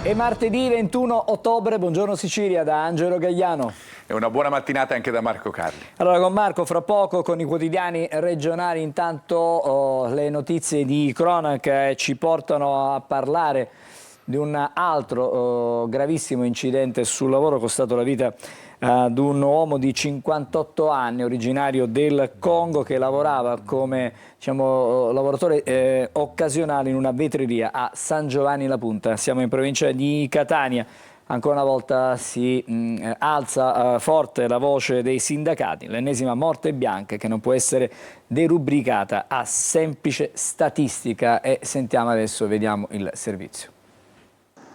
È martedì 21 ottobre, buongiorno Sicilia da Angelo Gagliano. E una buona mattinata anche da Marco Carli. Allora con Marco fra poco con i quotidiani regionali, intanto le notizie di cronaca ci portano a parlare di un altro gravissimo incidente sul lavoro costato la vita ad un uomo di 58 anni originario del Congo che lavorava come lavoratore occasionale in una vetreria a San Giovanni La Punta. Siamo in provincia di Catania. Ancora una volta si alza forte la voce dei sindacati, l'ennesima morte bianca che non può essere derubricata a semplice statistica e sentiamo adesso, vediamo il servizio.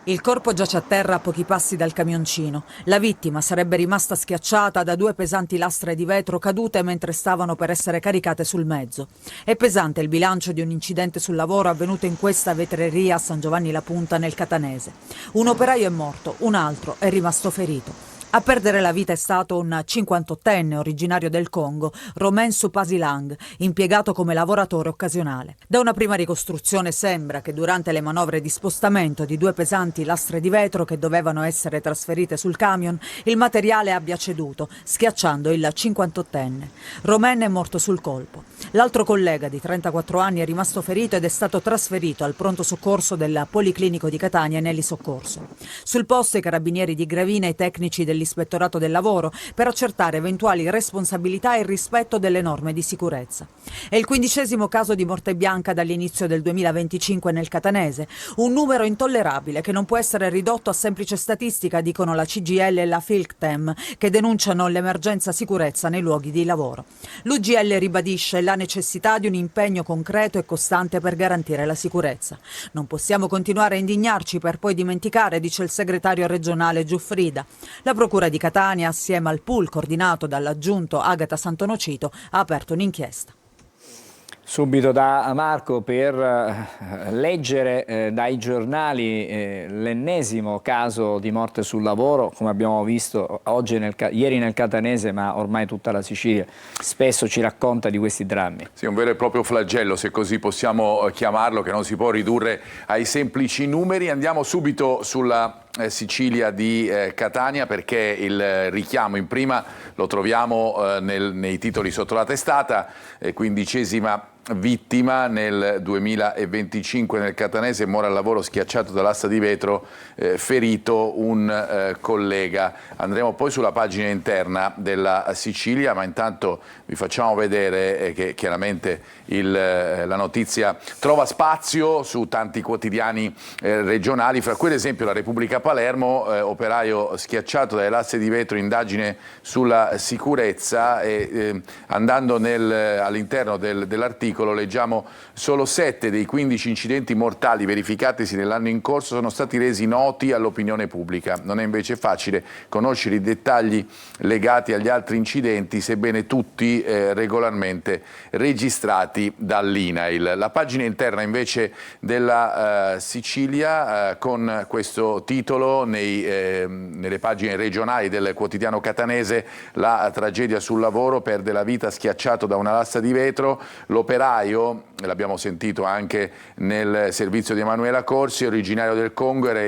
Il corpo giace a terra a pochi passi dal camioncino. La vittima sarebbe rimasta schiacciata da due pesanti lastre di vetro cadute mentre stavano per essere caricate sul mezzo. È pesante il bilancio di un incidente sul lavoro avvenuto in questa vetreria a San Giovanni La Punta nel Catanese. Un operaio è morto, un altro è rimasto ferito. A perdere la vita è stato un 58enne originario del Congo, Romain Supasilang, impiegato come lavoratore occasionale. Da una prima ricostruzione sembra che durante le manovre di spostamento di due pesanti lastre di vetro che dovevano essere trasferite sul camion, il materiale abbia ceduto, schiacciando il 58enne. Romain è morto sul colpo. L'altro collega di 34 anni è rimasto ferito ed è stato trasferito al pronto soccorso del Policlinico di Catania Nelli Soccorso. Sul posto i carabinieri di Gravina e i tecnici dell'Ispettorato del Lavoro per accertare eventuali responsabilità e il rispetto delle norme di sicurezza. È il 15° caso di morte bianca dall'inizio del 2025 nel Catanese, un numero intollerabile che non può essere ridotto a semplice statistica, dicono la CGIL e la Filctem, che denunciano l'emergenza sicurezza nei luoghi di lavoro. L'UGL ribadisce la necessità di un impegno concreto e costante per garantire la sicurezza. Non possiamo continuare a indignarci per poi dimenticare, dice il segretario regionale Giuffrida. La Procura di Catania, assieme al pool coordinato dall'aggiunto Agata Santonocito, ha aperto un'inchiesta. Subito da Marco per leggere dai giornali l'ennesimo caso di morte sul lavoro, come abbiamo visto ieri nel Catanese, ma ormai tutta la Sicilia spesso ci racconta di questi drammi. Sì, un vero e proprio flagello, se così possiamo chiamarlo, che non si può ridurre ai semplici numeri. Andiamo subito sulla Sicilia di Catania, perché il richiamo in prima lo troviamo nei titoli sotto la testata, 15ª vittima nel 2025 nel Catanese, muore al lavoro schiacciato dall'asta di vetro, ferito un collega. Andremo poi sulla pagina interna della Sicilia, ma intanto vi facciamo vedere che chiaramente la notizia trova spazio su tanti quotidiani regionali, fra cui ad esempio la Repubblica Palermo, operaio schiacciato dalle lastre di vetro, indagine sulla sicurezza, e andando all'interno dell'articolo leggiamo: solo 7 dei 15 incidenti mortali verificatisi nell'anno in corso sono stati resi noti all'opinione pubblica. Non è invece facile conoscere i dettagli legati agli altri incidenti, sebbene tutti regolarmente registrati dall'INAIL. La pagina interna invece della Sicilia con questo titolo nelle pagine regionali del quotidiano catanese: la tragedia sul lavoro, perde la vita schiacciato da una lasta di vetro. L'operaio, l'abbiamo sentito anche nel servizio di Emanuela Corsi, originario del Congo, era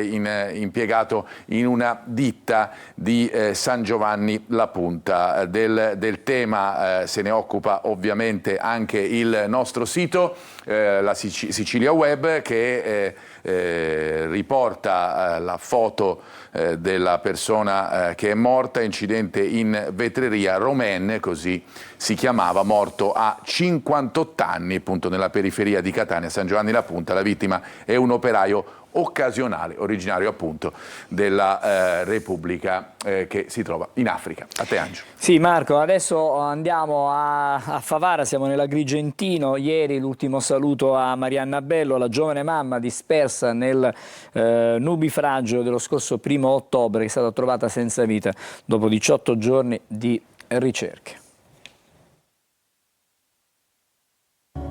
impiegato in una ditta di San Giovanni La Punta. Del tema se ne occupa ovviamente anche il nostro sito, la Sicilia Web, che riporta la foto della persona che è morta, incidente in vetreria, Romain, così si chiamava, morto a 58 anni, appunto nella periferia di Catania, San Giovanni La Punta. La vittima è un operaio occasionale, originario appunto della Repubblica che si trova in Africa. A te, Angelo. Sì, Marco, adesso andiamo a Favara, siamo nell'Agrigentino. Ieri l'ultimo saluto a Marianna Bello, la giovane mamma dispersa nel nubifragio dello scorso 1° ottobre, che è stata trovata senza vita dopo 18 giorni di ricerche.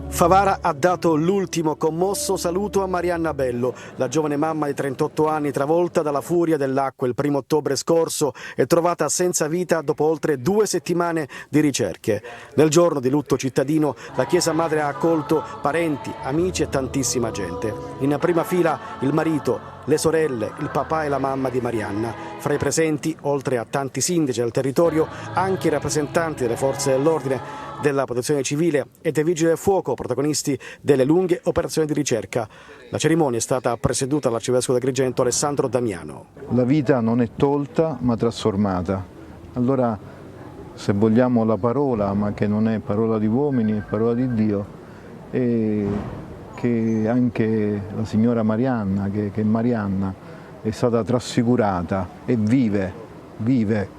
Favara ha dato l'ultimo commosso saluto a Marianna Bello, la giovane mamma di 38 anni travolta dalla furia dell'acqua il 1° ottobre scorso e trovata senza vita dopo oltre 2 settimane di ricerche. Nel giorno di lutto cittadino la Chiesa Madre ha accolto parenti, amici e tantissima gente. In prima fila il marito, le sorelle, il papà e la mamma di Marianna. Fra i presenti, oltre a tanti sindaci del territorio, anche i rappresentanti delle forze dell'ordine, della protezione civile e dei vigili del fuoco, protagonisti delle lunghe operazioni di ricerca. La cerimonia è stata presieduta dall'arcivescovo di Agrigento Alessandro Damiano. La vita non è tolta ma trasformata. Allora, se vogliamo la parola, ma che non è parola di uomini, è parola di Dio, e che anche la signora Marianna, che è Marianna, è stata trasfigurata e vive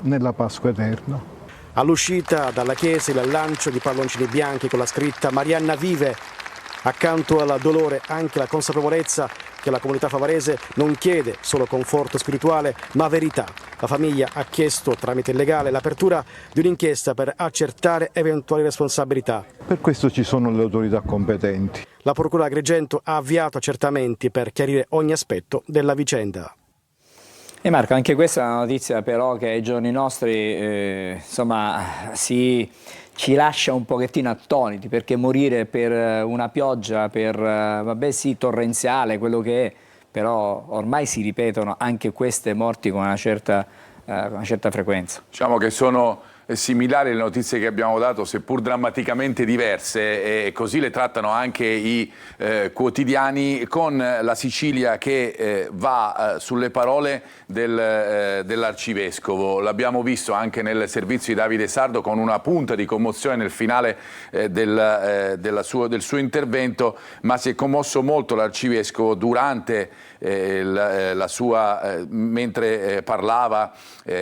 nella Pasqua eterna. All'uscita dalla chiesa il lancio di palloncini bianchi con la scritta Marianna vive. Accanto al dolore anche la consapevolezza che la comunità favarese non chiede solo conforto spirituale ma verità. La famiglia ha chiesto tramite il legale l'apertura di un'inchiesta per accertare eventuali responsabilità. Per questo ci sono le autorità competenti. La Procura di Agrigento ha avviato accertamenti per chiarire ogni aspetto della vicenda. E Marco, anche questa è una notizia però che ai giorni nostri insomma, ci lascia un pochettino attoniti, perché morire per una pioggia, vabbè sì, torrenziale, quello che è, però ormai si ripetono anche queste morti con una certa frequenza. Diciamo che sono similari le notizie che abbiamo dato, seppur drammaticamente diverse, e così le trattano anche i quotidiani, con la Sicilia che va sulle parole dell'arcivescovo. L'abbiamo visto anche nel servizio di Davide Sardo, con una punta di commozione nel finale del suo intervento, ma si è commosso molto l'arcivescovo durante mentre parlava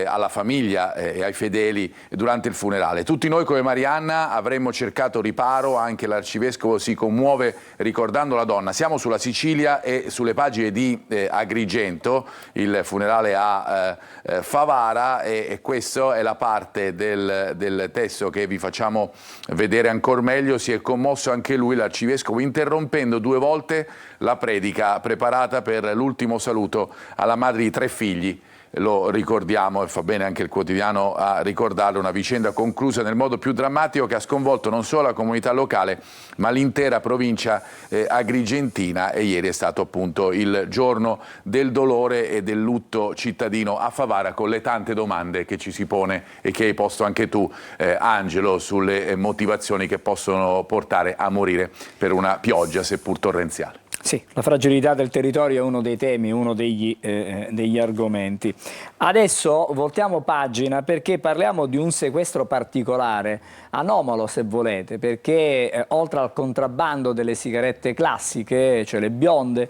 alla famiglia e ai fedeli durante il funerale. Tutti noi come Marianna avremmo cercato riparo, anche l'arcivescovo si commuove ricordando la donna. Siamo sulla Sicilia e sulle pagine di Agrigento, il funerale a Favara, e questa è la parte del testo che vi facciamo vedere ancora meglio. Si è commosso anche lui, l'arcivescovo, interrompendo 2 volte la predica preparata per l'ultimo saluto alla madre di 3 figli. Lo ricordiamo, e fa bene anche il quotidiano a ricordarlo, una vicenda conclusa nel modo più drammatico che ha sconvolto non solo la comunità locale ma l'intera provincia agrigentina, e ieri è stato appunto il giorno del dolore e del lutto cittadino a Favara, con le tante domande che ci si pone e che hai posto anche tu, Angelo, sulle motivazioni che possono portare a morire per una pioggia seppur torrenziale. Sì, la fragilità del territorio è uno dei temi, uno degli argomenti. Adesso voltiamo pagina, perché parliamo di un sequestro particolare, anomalo se volete, perché oltre al contrabbando delle sigarette classiche, cioè le bionde,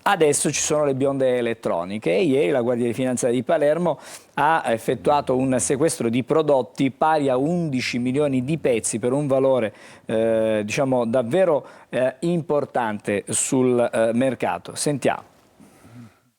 adesso ci sono le bionde elettroniche, e ieri la Guardia di Finanza di Palermo ha effettuato un sequestro di prodotti pari a 11 milioni di pezzi per un valore diciamo davvero importante sul mercato. Sentiamo.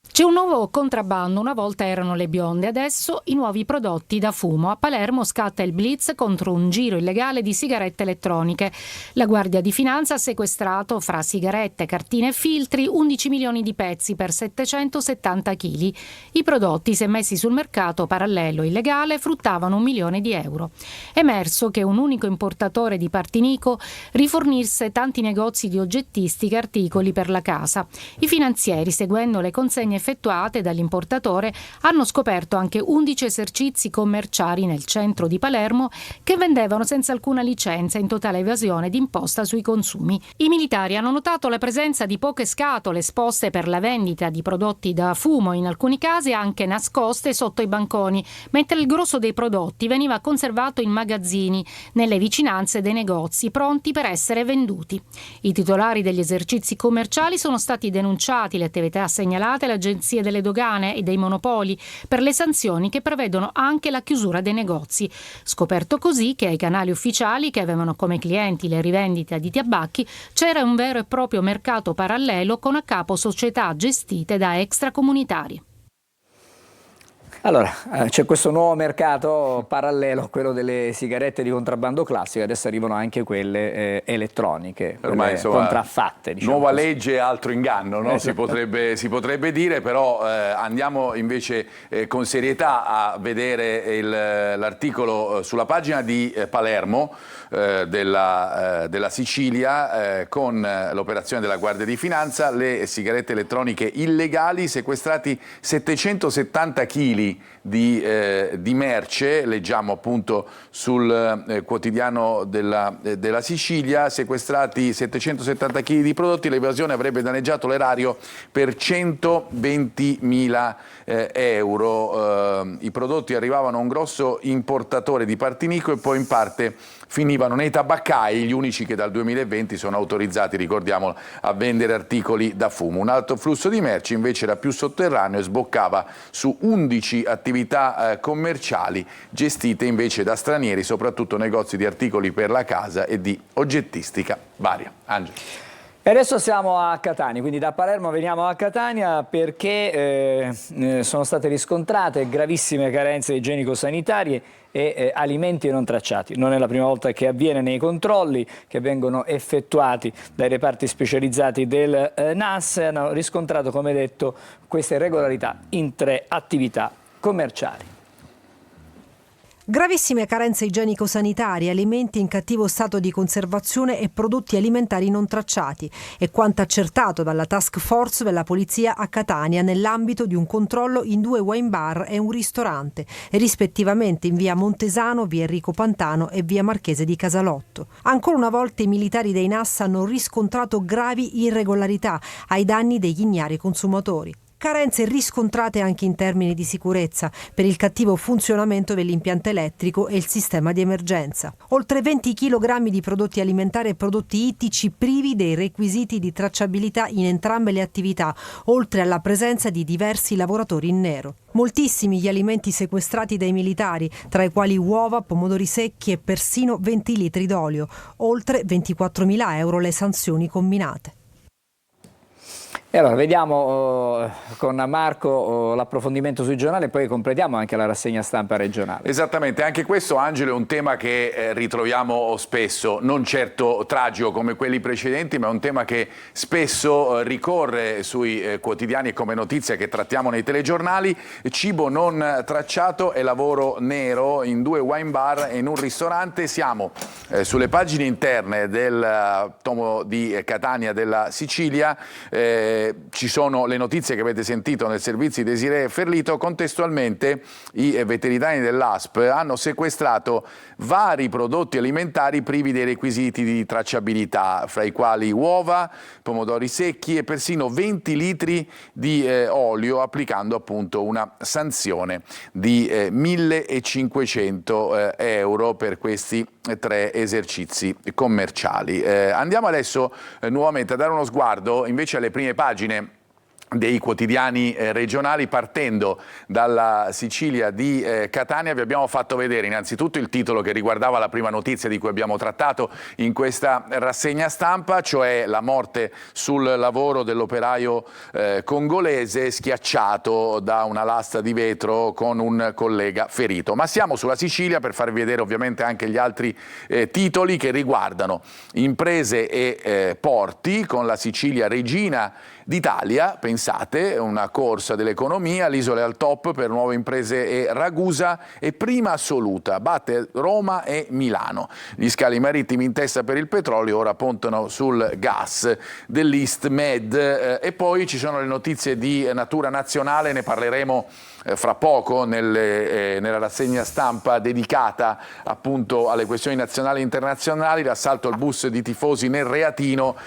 C'è un nuovo contrabbando, una volta erano le bionde, adesso i nuovi prodotti da fumo. A Palermo scatta il blitz contro un giro illegale di sigarette elettroniche. La Guardia di Finanza ha sequestrato, fra sigarette, cartine e filtri, 11 milioni di pezzi per 770 kg. I prodotti, se messi sul mercato parallelo illegale, fruttavano 1 milione di euro. È emerso che un unico importatore di Partinico rifornisse tanti negozi di oggettistica e articoli per la casa. I finanzieri, seguendo le consegne effettuate dall'importatore, hanno scoperto anche 11 esercizi commerciali nel centro di Palermo che vendevano senza alcuna licenza, in totale evasione d'imposta sui consumi. I militari hanno notato la presenza di poche scatole esposte per la vendita di prodotti da fumo, in alcuni casi anche nascoste sotto i banconi, mentre il grosso dei prodotti veniva conservato in magazzini nelle vicinanze dei negozi, pronti per essere venduti. I titolari degli esercizi commerciali sono stati denunciati, le attività segnalate all'Agenzia delle Dogane e dei Monopoli per le sanzioni che prevedono anche la chiusura dei negozi. Scoperto così che ai canali ufficiali, che avevano come clienti le rivendite di tabacchi, c'era un vero e proprio mercato parallelo con a capo società gestite da extracomunitari. Allora, c'è questo nuovo mercato parallelo a quello delle sigarette di contrabbando classiche, adesso arrivano anche quelle elettroniche, ormai insomma, contraffatte. Diciamo nuova così. legge e altro inganno, no? si potrebbe dire, però andiamo invece con serietà a vedere l'articolo sulla pagina di Palermo della Sicilia con l'operazione della Guardia di Finanza, le sigarette elettroniche illegali, sequestrati 770 kg di merce, leggiamo appunto sul quotidiano della Sicilia, sequestrati 770 kg di prodotti, l'evasione avrebbe danneggiato l'erario per 120.000 euro. I prodotti arrivavano a un grosso importatore di Partinico e poi in parte finivano nei tabaccai, gli unici che dal 2020 sono autorizzati, ricordiamolo, a vendere articoli da fumo. Un alto flusso di merci invece era più sotterraneo e sboccava su 11 attività commerciali gestite invece da stranieri, soprattutto negozi di articoli per la casa e di oggettistica varia. Angelo. E adesso siamo a Catania, quindi da Palermo veniamo a Catania perché sono state riscontrate gravissime carenze igienico-sanitarie e alimenti non tracciati. Non è la prima volta che avviene nei controlli che vengono effettuati dai reparti specializzati del NAS. Hanno riscontrato, come detto, queste irregolarità in 3 attività commerciali. Gravissime carenze igienico-sanitarie, alimenti in cattivo stato di conservazione e prodotti alimentari non tracciati. È quanto accertato dalla task force della polizia a Catania nell'ambito di un controllo in 2 wine bar e un ristorante, rispettivamente in via Montesano, via Enrico Pantano e via Marchese di Casalotto. Ancora una volta i militari dei NAS hanno riscontrato gravi irregolarità ai danni degli ignari consumatori. Carenze riscontrate anche in termini di sicurezza per il cattivo funzionamento dell'impianto elettrico e il sistema di emergenza. Oltre 20 kg di prodotti alimentari e prodotti ittici privi dei requisiti di tracciabilità in entrambe le attività, oltre alla presenza di diversi lavoratori in nero. Moltissimi gli alimenti sequestrati dai militari, tra i quali uova, pomodori secchi e persino 20 litri d'olio. Oltre 24.000 euro le sanzioni combinate. E allora vediamo con Marco l'approfondimento sui giornali e poi completiamo anche la rassegna stampa regionale. Esattamente, anche questo, Angelo, è un tema che ritroviamo spesso, non certo tragico come quelli precedenti, ma è un tema che spesso ricorre sui quotidiani e come notizia che trattiamo nei telegiornali. Cibo non tracciato e lavoro nero in 2 wine bar e in un ristorante. Siamo sulle pagine interne del tomo di Catania della Sicilia. Ci sono le notizie che avete sentito nel servizio di Desiree Ferlito. Contestualmente i veterinari dell'ASP hanno sequestrato vari prodotti alimentari privi dei requisiti di tracciabilità, fra i quali uova, pomodori secchi e persino 20 litri di olio, applicando appunto una sanzione di 1.500 euro per questi 3 esercizi commerciali. Andiamo adesso nuovamente a dare uno sguardo invece alle prime pagine dei quotidiani regionali, partendo dalla Sicilia di Catania. Vi abbiamo fatto vedere innanzitutto il titolo che riguardava la prima notizia di cui abbiamo trattato in questa rassegna stampa, cioè la morte sul lavoro dell'operaio congolese schiacciato da una lastra di vetro con un collega ferito. Ma siamo sulla Sicilia per farvi vedere ovviamente anche gli altri titoli che riguardano imprese e porti, con la Sicilia regina d'Italia, pensate, una corsa dell'economia, l'isola è al top per nuove imprese e Ragusa è prima assoluta, batte Roma e Milano. Gli scali marittimi in testa per il petrolio, ora puntano sul gas dell'East Med e poi ci sono le notizie di natura nazionale, ne parleremo fra poco nella rassegna stampa dedicata appunto alle questioni nazionali e internazionali, l'assalto al bus di tifosi nel Reatino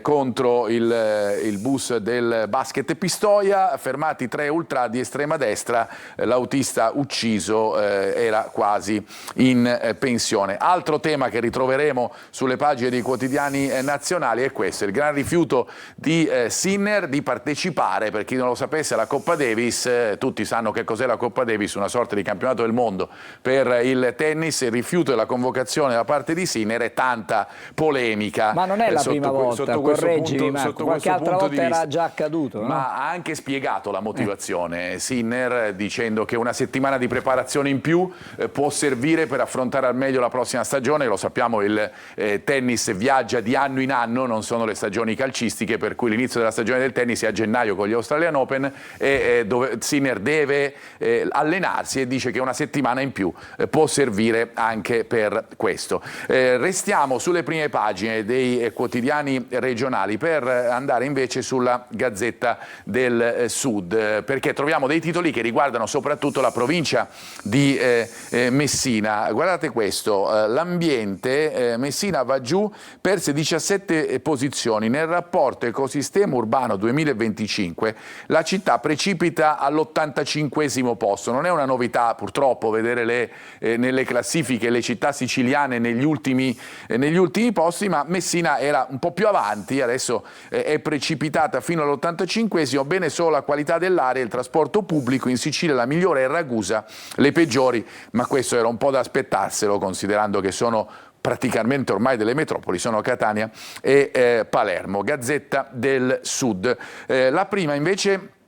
contro il bus del Basket Pistoia, fermati 3 ultra di estrema destra, l'autista ucciso era quasi in pensione. Altro tema che ritroveremo sulle pagine dei quotidiani nazionali è questo, il gran rifiuto di Sinner di partecipare, per chi non lo sapesse, alla Coppa Davis. Tutti sanno che cos'è la Coppa Davis, una sorta di campionato del mondo per il tennis. Il rifiuto della convocazione da parte di Sinner è tanta polemica. Ma non è la prima volta, correggimi Marco, qualche altra volta era era già accaduto, no? Ma ha anche spiegato la motivazione Sinner, dicendo che una settimana di preparazione in più può servire per affrontare al meglio la prossima stagione. Lo sappiamo, il tennis viaggia di anno in anno, non sono le stagioni calcistiche, per cui l'inizio della stagione del tennis è a gennaio con gli Australian Open, e dove Sinner deve allenarsi, e dice che una settimana in più può servire anche per questo. Restiamo sulle prime pagine dei quotidiani regionali per andare invece sulla Gazzetta del Sud, perché troviamo dei titoli che riguardano soprattutto la provincia di Messina. Guardate questo, l'ambiente, Messina va giù, perse 17 posizioni nel rapporto ecosistema urbano 2025, la città precipita all'85° posto. Non è una novità purtroppo vedere nelle classifiche le città siciliane negli ultimi posti, ma Messina era un po' più avanti, adesso è precipitata fino all'85°. Bene solo la qualità dell'aria e il trasporto pubblico, in Sicilia la migliore è Ragusa, le peggiori, ma questo era un po' da aspettarselo, considerando che sono praticamente ormai delle metropoli, sono Catania e Palermo. Gazzetta del Sud. La prima invece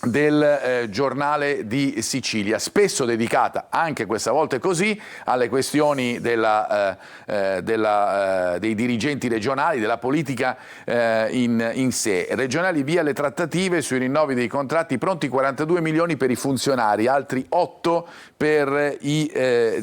del Giornale di Sicilia, spesso dedicata, anche questa volta così, alle questioni dei dirigenti regionali, della politica in sé. Regionali via le trattative sui rinnovi dei contratti, pronti 42 milioni per i funzionari, altri 8 per i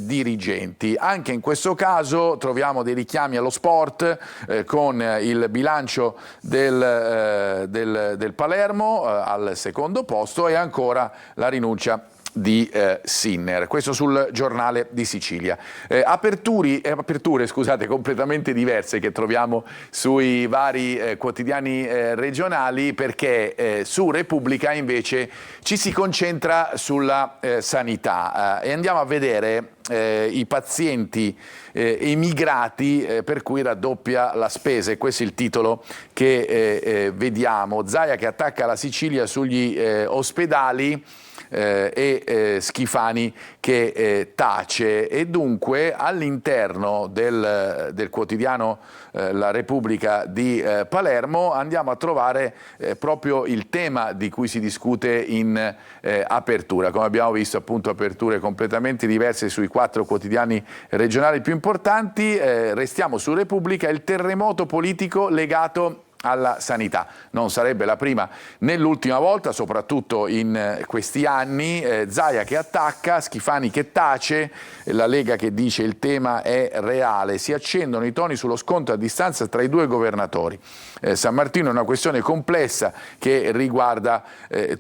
dirigenti. Anche in questo caso troviamo dei richiami allo sport, con il bilancio del Palermo al secondo posto, e ancora la rinuncia di Sinner. Questo sul Giornale di Sicilia. Aperture, scusate, completamente diverse che troviamo sui vari quotidiani regionali, perché su Repubblica invece ci si concentra sulla sanità e andiamo a vedere i pazienti emigrati per cui raddoppia la spesa, e questo è il titolo che vediamo. Zaia che attacca la Sicilia sugli ospedali e Schifani che tace, e dunque all'interno del quotidiano La Repubblica di Palermo andiamo a trovare proprio il tema di cui si discute in apertura. Come abbiamo visto, appunto, aperture completamente diverse sui 4 quotidiani regionali più importanti. Restiamo su Repubblica. Il terremoto politico legato alla sanità. Non sarebbe la prima né l'ultima volta, soprattutto in questi anni. Zaia che attacca, Schifani che tace, la Lega che dice il tema è reale. Si accendono i toni sullo scontro a distanza tra i 2 governatori. San Martino è una questione complessa che riguarda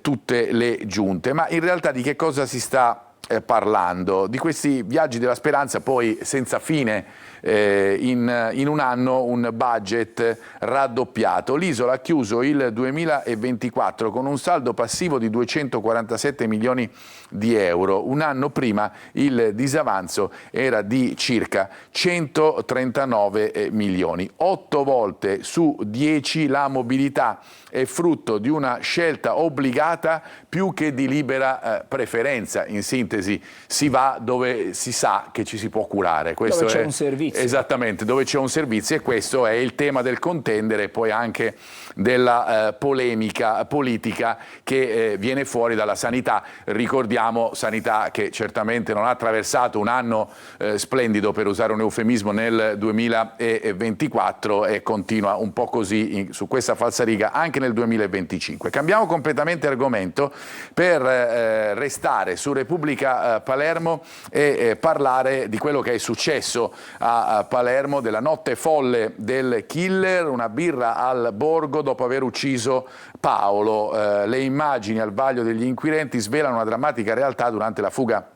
tutte le giunte, ma in realtà di che cosa si sta parlando? Di questi viaggi della speranza, poi senza fine, in un anno un budget raddoppiato. L'Isola ha chiuso il 2024 con un saldo passivo di 247 milioni di euro. Un anno prima il disavanzo era di circa 139 milioni. 8 volte su 10 la mobilità è frutto di una scelta obbligata più che di libera preferenza. In sintesi, si va dove si sa che ci si può curare. Questo dove c'è un servizio. Esattamente, dove c'è un servizio, e questo è il tema del contendere e poi anche della polemica politica che viene fuori dalla sanità. Ricordiamo sanità che certamente non ha attraversato un anno splendido, per usare un eufemismo, nel 2024, e continua un po' così su questa falsariga anche nel 2025. Cambiamo completamente argomento per restare su Repubblica Palermo e parlare di quello che è successo a Palermo, della notte folle del killer, una birra al borgo dopo aver ucciso Paolo. Le immagini al vaglio degli inquirenti svelano una drammatica realtà. Durante la fuga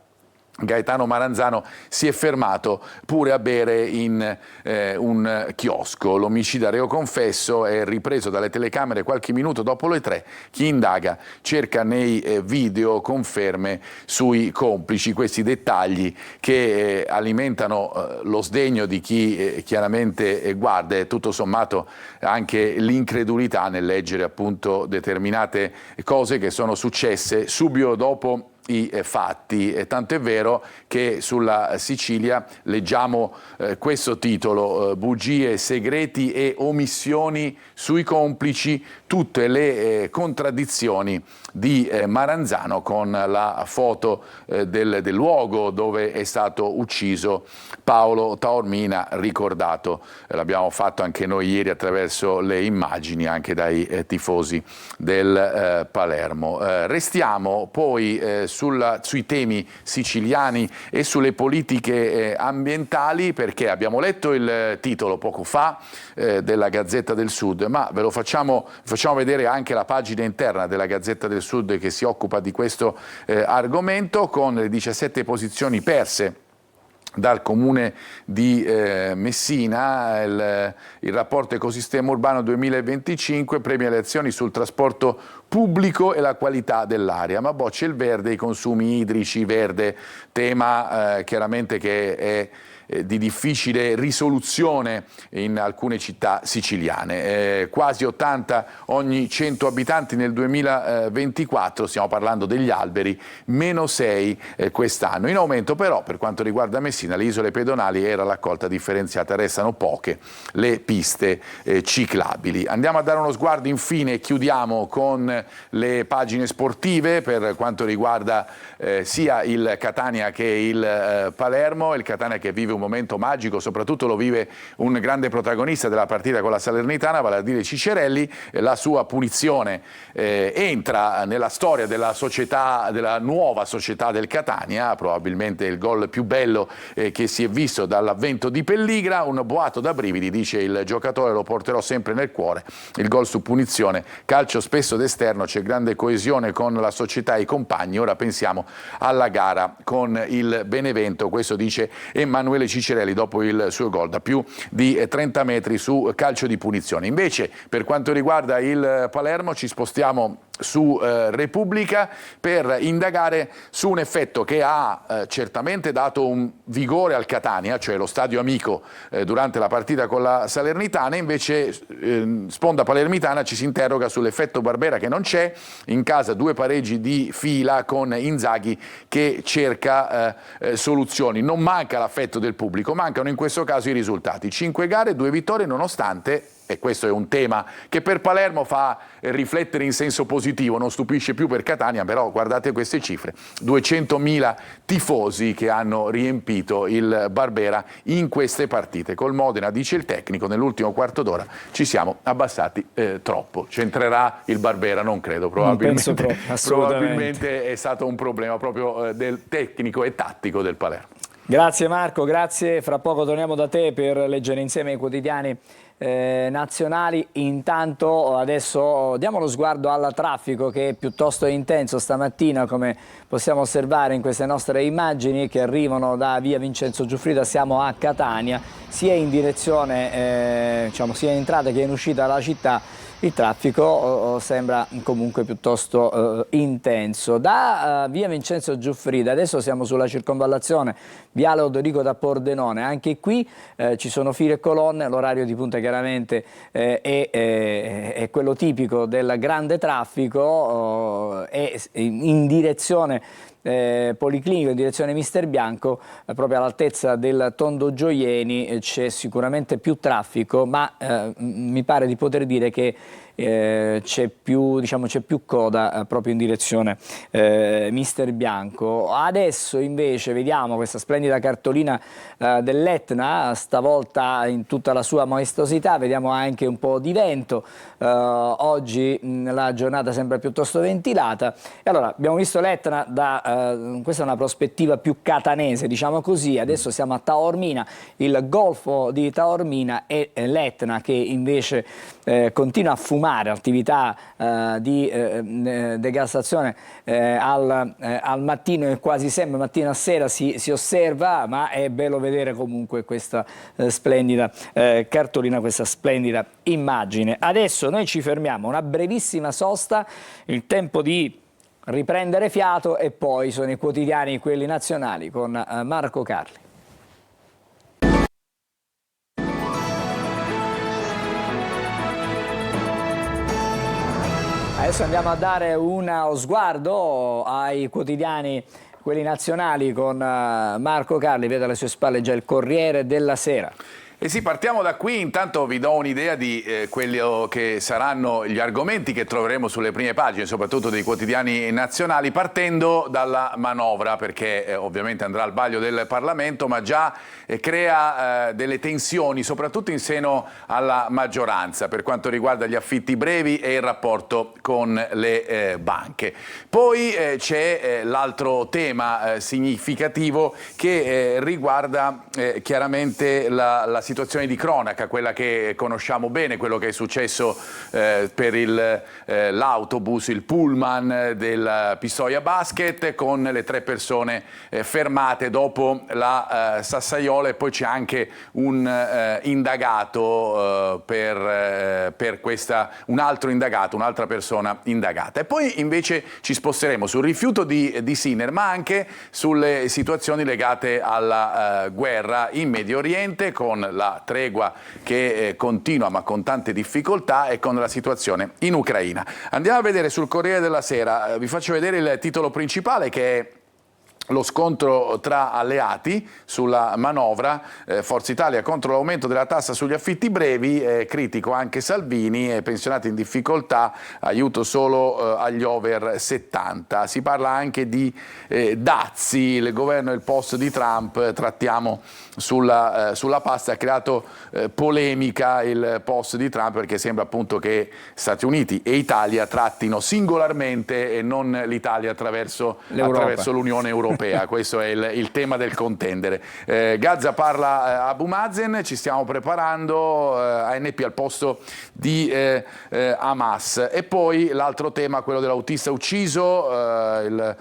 Gaetano Maranzano si è fermato pure a bere in un chiosco. L'omicida reo confesso è ripreso dalle telecamere qualche minuto dopo le 3. Chi indaga cerca nei video conferme sui complici. Questi dettagli che alimentano lo sdegno di chi chiaramente guarda, e tutto sommato anche l'incredulità nel leggere appunto determinate cose che sono successe subito dopo i fatti. E tanto è vero che sulla Sicilia leggiamo questo titolo: bugie, segreti e omissioni sui complici, tutte le contraddizioni di Maranzano, con la foto del luogo dove è stato ucciso Paolo Taormina, ricordato, l'abbiamo fatto anche noi ieri attraverso le immagini anche dai tifosi del Palermo. Restiamo poi sui temi siciliani e sulle politiche ambientali, perché abbiamo letto il titolo poco fa della Gazzetta del Sud, ma ve lo facciamo vedere anche la pagina interna della Gazzetta del Sud che si occupa di questo argomento, con le 17 posizioni perse dal comune di Messina. Il rapporto Ecosistema Urbano 2025 premia le azioni sul trasporto pubblico e la qualità dell'aria, ma boccia il verde, i consumi idrici, verde, tema chiaramente che è di difficile risoluzione in alcune città siciliane. Quasi 80 ogni 100 abitanti nel 2024, stiamo parlando degli alberi, meno 6 quest'anno. In aumento però, per quanto riguarda Messina, le isole pedonali e la raccolta differenziata, restano poche le piste ciclabili. Andiamo a dare uno sguardo infine e chiudiamo con le pagine sportive per quanto riguarda sia il Catania che il Palermo. Il Catania che vive un momento magico, soprattutto lo vive un grande protagonista della partita con la Salernitana, vale a dire Ciccerelli. La sua punizione entra nella storia della società, della nuova società del Catania, probabilmente il gol più bello che si è visto dall'avvento di Pelligra. Un boato da brividi, dice il giocatore, lo porterò sempre nel cuore. Il gol su punizione, calcio spesso d'esterno, c'è grande coesione con la società e i compagni. Ora pensiamo alla gara con il Benevento, questo dice Emanuele Ciccerelli dopo il suo gol da più di 30 metri su calcio di punizione. Invece per quanto riguarda il Palermo ci spostiamo su Repubblica per indagare su un effetto che ha certamente dato un vigore al Catania, cioè lo stadio amico durante la partita con la Salernitana. Invece sponda palermitana ci si interroga sull'effetto Barbera, che non c'è, in casa 2 pareggi di fila con Inzaghi che cerca soluzioni. Non manca l'affetto del pubblico, mancano in questo caso i risultati: 5 gare, 2 vittorie, nonostante, e questo è un tema che per Palermo fa riflettere in senso positivo, non stupisce più per Catania, però guardate queste cifre: 200.000 tifosi che hanno riempito il Barbera in queste partite. Col Modena, dice il tecnico, nell'ultimo quarto d'ora ci siamo abbassati troppo. C'entrerà il Barbera? Non credo, probabilmente, probabilmente è stato un problema proprio del tecnico e tattico del Palermo. Grazie Marco, grazie. Fra poco torniamo da te per leggere insieme i quotidiani nazionali. Intanto adesso diamo lo sguardo al traffico, che è piuttosto intenso stamattina, come possiamo osservare in queste nostre immagini che arrivano da via Vincenzo Giuffrida. Siamo a Catania, sia in direzione sia in entrata che in uscita dalla città. Il traffico sembra comunque piuttosto intenso. Da via Vincenzo Giuffrida adesso siamo sulla circonvallazione viale Odorico da Pordenone. Anche qui ci sono file e colonne. L'orario di punta chiaramente è quello tipico del grande traffico, è in direzione Policlinico, in direzione Mister Bianco, proprio all'altezza del Tondo Gioieni c'è sicuramente più traffico, ma mi pare di poter dire che c'è più coda proprio in direzione Mister Bianco. Adesso invece vediamo questa splendida cartolina dell'Etna, stavolta in tutta la sua maestosità. Vediamo anche un po' di vento, oggi la giornata sembra piuttosto ventilata. E allora abbiamo visto l'Etna questa è una prospettiva più catanese, diciamo così. Adesso siamo a Taormina, il golfo di Taormina, e l'Etna che invece continua a fumare, attività di degassazione al mattino, e quasi sempre mattina a sera si osserva, ma è bello vedere comunque questa splendida cartolina, questa splendida immagine. Adesso noi ci fermiamo, una brevissima sosta, il tempo di riprendere fiato, e poi sono i quotidiani, quelli nazionali, con Marco Carli. Adesso andiamo a dare uno sguardo ai quotidiani, quelli nazionali, con Marco Carli. Vede alle sue spalle già il Corriere della Sera. E sì, partiamo da qui, intanto vi do un'idea di quelli che saranno gli argomenti che troveremo sulle prime pagine, soprattutto dei quotidiani nazionali, partendo dalla manovra, perché ovviamente andrà al vaglio del Parlamento, ma già crea delle tensioni, soprattutto in seno alla maggioranza, per quanto riguarda gli affitti brevi e il rapporto con le banche. Poi c'è l'altro tema significativo che riguarda chiaramente la situazione di cronaca, quella che conosciamo bene, quello che è successo per l'autobus, il pullman del Pistoia Basket, con le 3 persone fermate dopo la Sassaiola, e poi c'è anche un indagato per questa, un altro indagato, un'altra persona indagata. E poi invece ci sposteremo sul rifiuto di Sinner, ma anche sulle situazioni legate alla guerra in Medio Oriente, con la tregua che continua ma con tante difficoltà, e con la situazione in Ucraina. Andiamo a vedere sul Corriere della Sera, vi faccio vedere il titolo principale, che è lo scontro tra alleati sulla manovra, Forza Italia contro l'aumento della tassa sugli affitti brevi, critico anche Salvini, pensionati in difficoltà, aiuto solo agli over 70. Si parla anche di dazi, il governo e il post di Trump, trattiamo sulla pasta. Ha creato polemica il post di Trump, perché sembra appunto che Stati Uniti e Italia trattino singolarmente e non l'Italia attraverso l'Unione Europea. Questo è il tema del contendere. Gaza parla Abu Mazen, ci stiamo preparando, ANP al posto di Hamas. E poi l'altro tema, quello dell'autista ucciso, il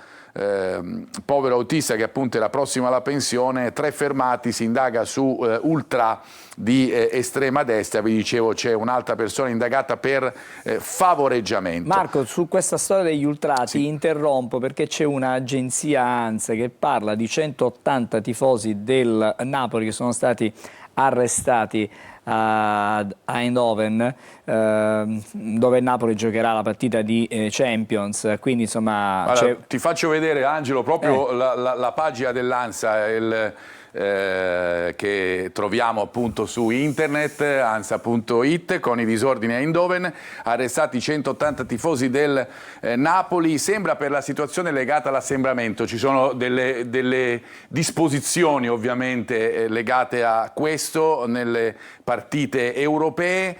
povero autista che appunto era prossimo alla pensione, 3 fermati, si indaga su ultra di estrema destra. Vi dicevo, c'è un'altra persona indagata per favoreggiamento. Marco, su questa storia degli ultrati interrompo, perché c'è un'agenzia ANSA che parla di 180 tifosi del Napoli che sono stati arrestati a Eindhoven, dove il Napoli giocherà la partita di Champions. Quindi insomma allora, ti faccio vedere, Angelo, proprio la pagina dell'ANSA, che troviamo appunto su internet, ansa.it, con i disordini a Eindhoven, arrestati 180 tifosi del Napoli. Sembra per la situazione legata all'assembramento. Ci sono delle disposizioni ovviamente legate a questo nelle partite europee.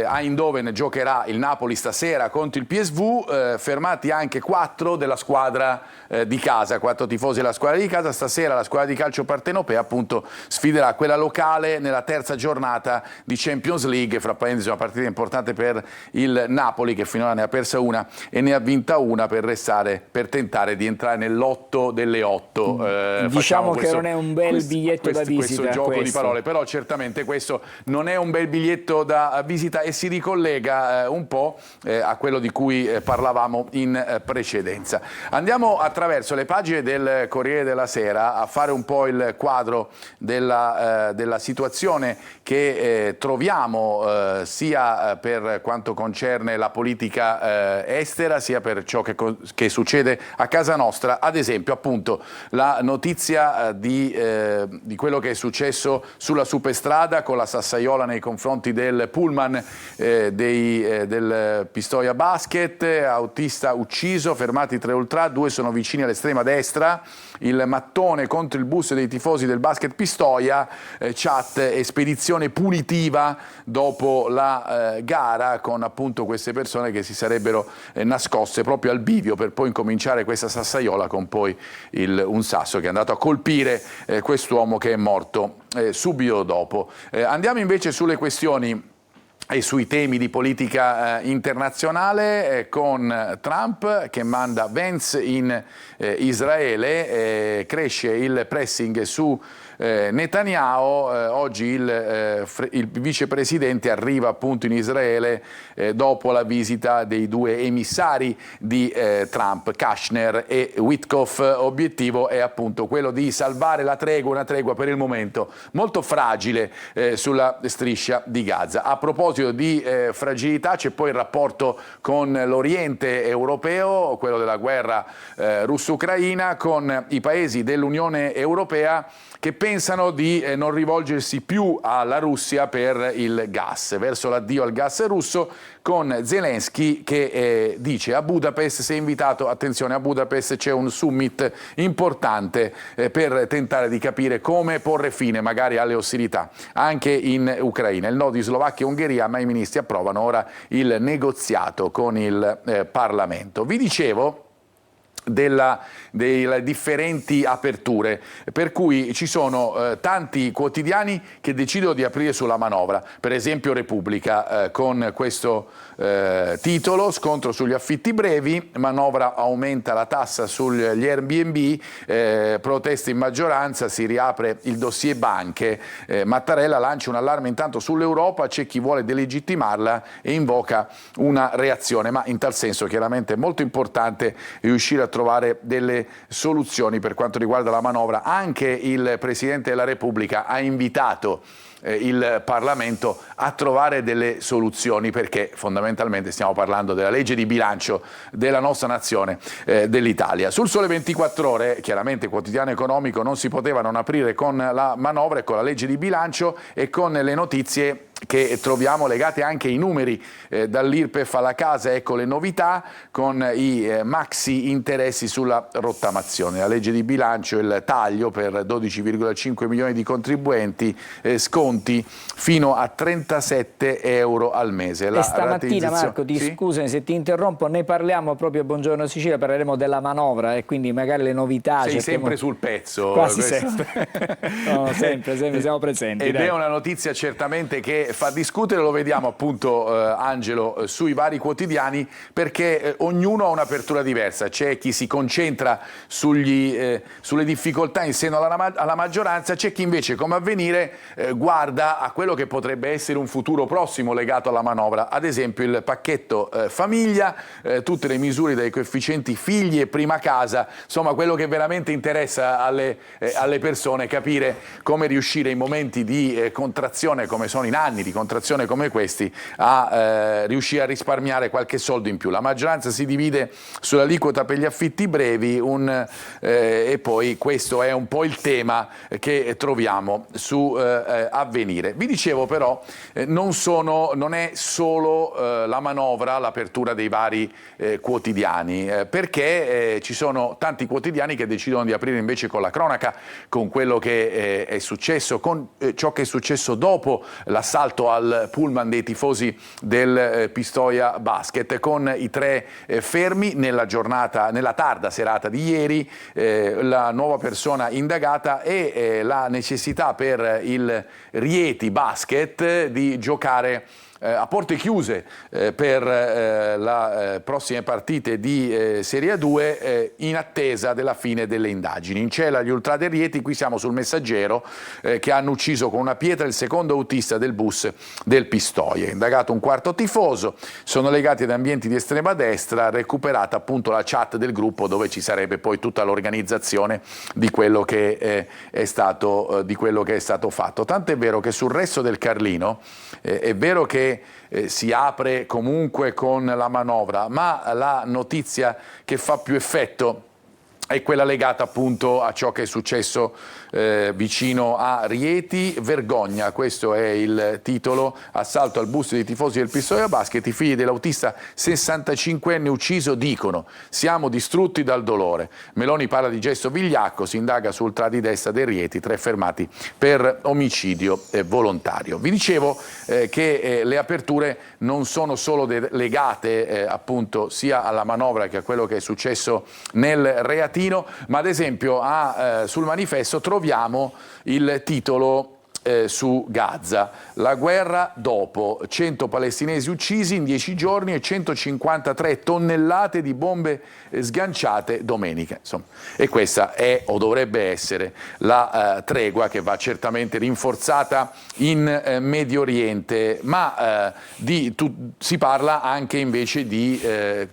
A Eindhoven giocherà il Napoli stasera contro il PSV, fermati anche 4 della squadra di casa, 4 tifosi della squadra di casa. Stasera la squadra di calcio partenopea appunto sfiderà quella locale nella terza giornata di Champions League. Fra parentesi, una partita importante per il Napoli, che finora ne ha persa una e ne ha vinta una, per tentare di entrare nell'8 delle 8. Diciamo che non è un bel biglietto da visita. Questo gioco di parole, però certamente questo non è un bel biglietto da visita, e si ricollega un po' a quello di cui parlavamo in precedenza. Andiamo attraverso le pagine del Corriere della Sera a fare un po' il quadro della situazione che troviamo sia per quanto concerne la politica estera, sia per ciò che succede a casa nostra. Ad esempio appunto la notizia di quello che è successo sulla superstrada con la Sassaiola nei confronti del pullman del Pistoia Basket, autista ucciso, fermati 3 ultra, 2 sono vicini all'estrema destra, il mattone contro il bus dei tifosi del Basket Pistoia, chat e spedizione punitiva dopo la gara, con appunto queste persone che si sarebbero nascoste proprio al bivio, per poi incominciare questa Sassaiola con poi un sasso che è andato a colpire quest'uomo, che è morto subito dopo. Andiamo invece sulle questioni e sui temi di politica internazionale, con Trump che manda Vance in Israele, cresce il pressing su Netanyahu. Oggi il vicepresidente arriva appunto in Israele dopo la visita dei 2 emissari di Trump, Kushner e Witkoff. Obiettivo è appunto quello di salvare la tregua, una tregua per il momento molto fragile sulla striscia di Gaza. A proposito proposito di fragilità c'è poi il rapporto con l'Oriente europeo, quello della guerra russo-ucraina, con i paesi dell'Unione Europea che pensano di non rivolgersi più alla Russia per il gas, verso l'addio al gas russo, con Zelensky che dice: a Budapest si è invitato, attenzione, a Budapest c'è un summit importante per tentare di capire come porre fine magari alle ostilità anche in Ucraina. Il no di Slovacchia e Ungheria, ma i ministri approvano ora il negoziato con il Parlamento. Vi dicevo delle differenti aperture, per cui ci sono tanti quotidiani che decidono di aprire sulla manovra, per esempio Repubblica con questo titolo: scontro sugli affitti brevi, manovra aumenta la tassa sugli Airbnb, proteste in maggioranza, si riapre il dossier banche, Mattarella lancia un allarme intanto sull'Europa, c'è chi vuole delegittimarla e invoca una reazione, ma in tal senso chiaramente è molto importante riuscire a trovare delle soluzioni per quanto riguarda la manovra. Anche il Presidente della Repubblica ha invitato il Parlamento a trovare delle soluzioni, perché fondamentalmente stiamo parlando della legge di bilancio della nostra nazione, dell'Italia. Sul Sole 24 Ore, chiaramente quotidiano economico, non si poteva non aprire con la manovra e con la legge di bilancio e con le notizie che troviamo legate anche ai numeri, dall'IRPEF alla casa, ecco le novità, con i maxi interessi sulla rottamazione. La legge di bilancio, il taglio per 12,5 milioni di contribuenti, sconti fino a 37 euro al mese. E stamattina, Marco, scusami se ti interrompo, ne parliamo proprio a Buongiorno Sicilia, parleremo della manovra e quindi magari le novità. Sei sempre sul pezzo. Quasi sempre. No, sempre siamo presenti. Ed è una notizia certamente che fa discutere, lo vediamo appunto Angelo sui vari quotidiani, perché ognuno ha un'apertura diversa. C'è chi si concentra sulle difficoltà in seno alla maggioranza, c'è chi invece, come Avvenire, guarda a quello che potrebbe essere un futuro prossimo legato alla manovra, ad esempio il pacchetto famiglia, tutte le misure dai coefficienti figli e prima casa, insomma quello che veramente interessa alle persone, capire come riuscire in momenti di contrazione, come sono in anni di contrazione come questi, a riuscire a risparmiare qualche soldo in più. La maggioranza si divide sull'aliquota per gli affitti brevi e poi questo è un po' il tema che troviamo su Avvenire. Vi dicevo però, non è solo la manovra, l'apertura dei vari quotidiani, perché ci sono tanti quotidiani che decidono di aprire invece con la cronaca, con quello che è successo, con ciò che è successo dopo l'assalto al pullman dei tifosi del Pistoia Basket, con i 3 fermi nella tarda serata di ieri, la nuova persona indagata e la necessità per il Rieti Basket di giocare a porte chiuse per le prossime partite di Serie 2 in attesa della fine delle indagini. In cella gli ultra del Rieti, qui siamo sul Messaggero, che hanno ucciso con una pietra il secondo autista del bus del Pistoia. Indagato un quarto tifoso, sono legati ad ambienti di estrema destra, recuperata appunto la chat del gruppo dove ci sarebbe poi tutta l'organizzazione di quello che è stato fatto. Tanto è vero che sul resto del Carlino è vero che si apre comunque con la manovra, ma la notizia che fa più effetto è quella legata appunto a ciò che è successo vicino a Rieti. Vergogna, questo è il titolo: assalto al bus dei tifosi del Pistoia Basket, i figli dell'autista 65enne ucciso dicono siamo distrutti dal dolore. Meloni parla di gesto vigliacco, si indaga sul ultra di destra del Rieti, 3 fermati per omicidio volontario. Vi dicevo che le aperture non sono solo legate appunto sia alla manovra che a quello che è successo nel Reatino, ma ad esempio sul Manifesto troviamo il titolo su Gaza: la guerra dopo, 100 palestinesi uccisi in 10 giorni e 153 tonnellate di bombe sganciate domenica. Insomma, e questa è o dovrebbe essere la tregua che va certamente rinforzata in Medio Oriente, ma si parla anche invece di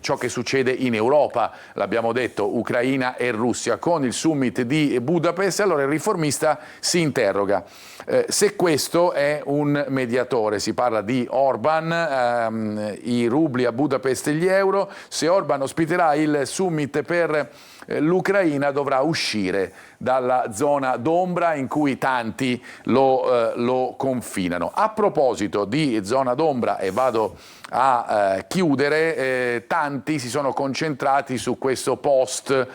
ciò che succede in Europa, l'abbiamo detto, Ucraina e Russia, con il summit di Budapest. Allora il Riformista si interroga. se questo è un mediatore. Si parla di Orban, i rubli a Budapest e gli euro. Se Orban ospiterà il summit per l'Ucraina, dovrà uscire dalla zona d'ombra in cui tanti lo confinano. A proposito di zona d'ombra, e vado a chiudere, tanti si sono concentrati su questo post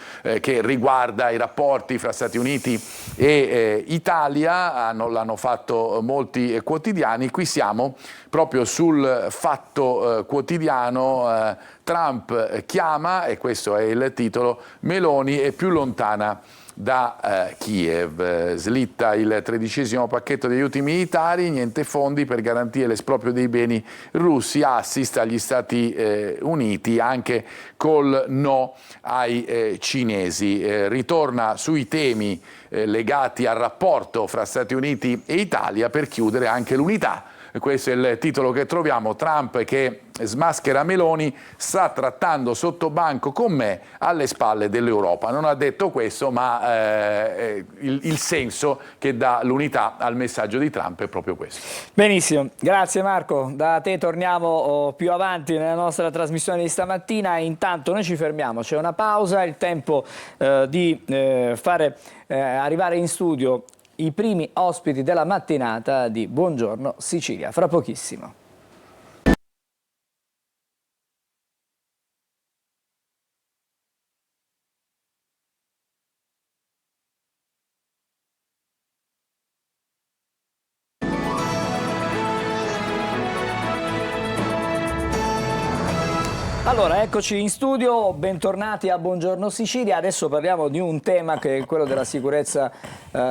che riguarda i rapporti fra Stati Uniti e Italia, l'hanno fatto molti quotidiani. Qui siamo proprio sul Fatto Quotidiano. Trump chiama, e questo è il titolo, Meloni è più lontana da Kiev. Slitta il 13° pacchetto di aiuti militari, niente fondi per garantire l'esproprio dei beni russi, assist agli Stati Uniti anche col no ai cinesi. Ritorna sui temi legati al rapporto fra Stati Uniti e Italia per chiudere anche l'unità. Questo è il titolo che troviamo. Trump che smaschera Meloni, sta trattando sotto banco con me alle spalle dell'Europa. Non ha detto questo, ma il senso che dà l'unità al messaggio di Trump è proprio questo. Benissimo, grazie Marco. Da te torniamo più avanti nella nostra trasmissione di stamattina. Intanto noi ci fermiamo, c'è una pausa, il tempo di fare arrivare in studio i primi ospiti della mattinata di Buongiorno Sicilia, fra pochissimo. Allora, eccoci in studio, bentornati a Buongiorno Sicilia. Adesso parliamo di un tema che è quello della sicurezza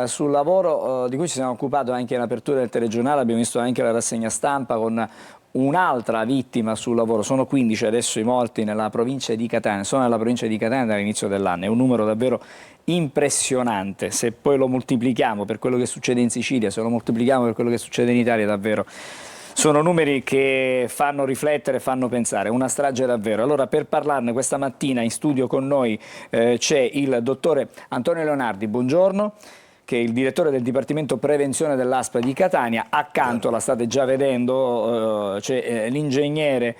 sul lavoro, di cui ci siamo occupati anche in apertura del telegiornale, abbiamo visto anche la rassegna stampa con un'altra vittima sul lavoro. Sono 15 adesso i morti nella provincia di Catania, sono nella provincia di Catania dall'inizio dell'anno, è un numero davvero impressionante. Se poi lo moltiplichiamo per quello che succede in Sicilia, se lo moltiplichiamo per quello che succede in Italia, davvero sono numeri che fanno riflettere, fanno pensare, una strage davvero. Allora, per parlarne questa mattina in studio con noi c'è il dottore Antonio Leonardi, buongiorno, che è il direttore del Dipartimento Prevenzione dell'ASP di Catania. Accanto, la state già vedendo, c'è l'ingegnere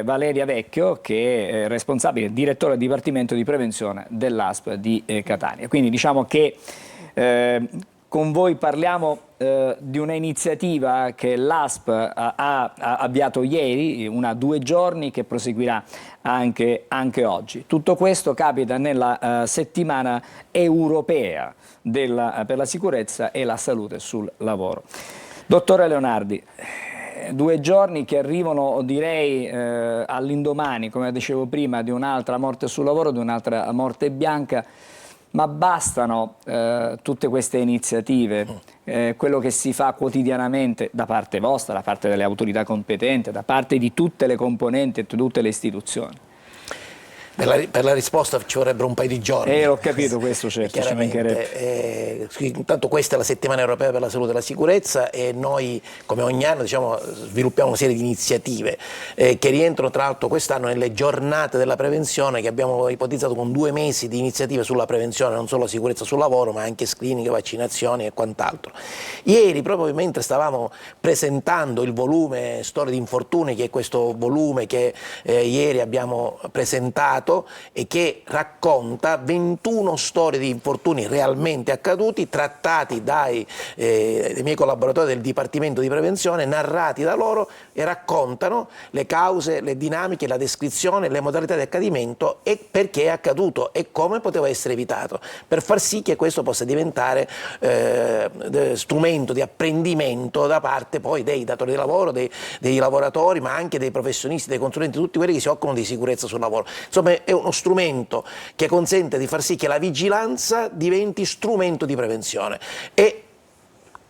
Valeria Vecchio, che è responsabile, direttore del Dipartimento di Prevenzione dell'ASP di Catania. Quindi diciamo che con voi parliamo di una iniziativa che l'ASP ha avviato ieri, una 2 giorni, che proseguirà anche oggi. Tutto questo capita nella settimana europea per la sicurezza e la salute sul lavoro. Dottore Leonardi, 2 giorni che arrivano, direi, all'indomani, come dicevo prima, di un'altra morte sul lavoro, di un'altra morte bianca. Ma bastano tutte queste iniziative, quello che si fa quotidianamente da parte vostra, da parte delle autorità competenti, da parte di tutte le componenti e tutte le istituzioni? Per la risposta ci vorrebbero un paio di giorni. Ho capito questo, certo, ci mancherebbe. Intanto questa è la settimana europea per la salute e la sicurezza e noi, come ogni anno, sviluppiamo una serie di iniziative che rientrano tra l'altro quest'anno nelle giornate della prevenzione, che abbiamo ipotizzato con 2 mesi di iniziative sulla prevenzione, non solo la sicurezza sul lavoro, ma anche screening, vaccinazioni e quant'altro. Ieri, proprio mentre stavamo presentando il volume Storie di infortuni, che è questo volume che ieri abbiamo presentato e che racconta 21 storie di infortuni realmente accaduti, trattati dai miei collaboratori del Dipartimento di Prevenzione, narrati da loro, e raccontano le cause, le dinamiche, la descrizione, le modalità di accadimento e perché è accaduto e come poteva essere evitato, per far sì che questo possa diventare strumento di apprendimento da parte poi dei datori di lavoro, dei lavoratori, ma anche dei professionisti, dei consulenti, tutti quelli che si occupano di sicurezza sul lavoro. Insomma, è uno strumento che consente di far sì che la vigilanza diventi strumento di prevenzione e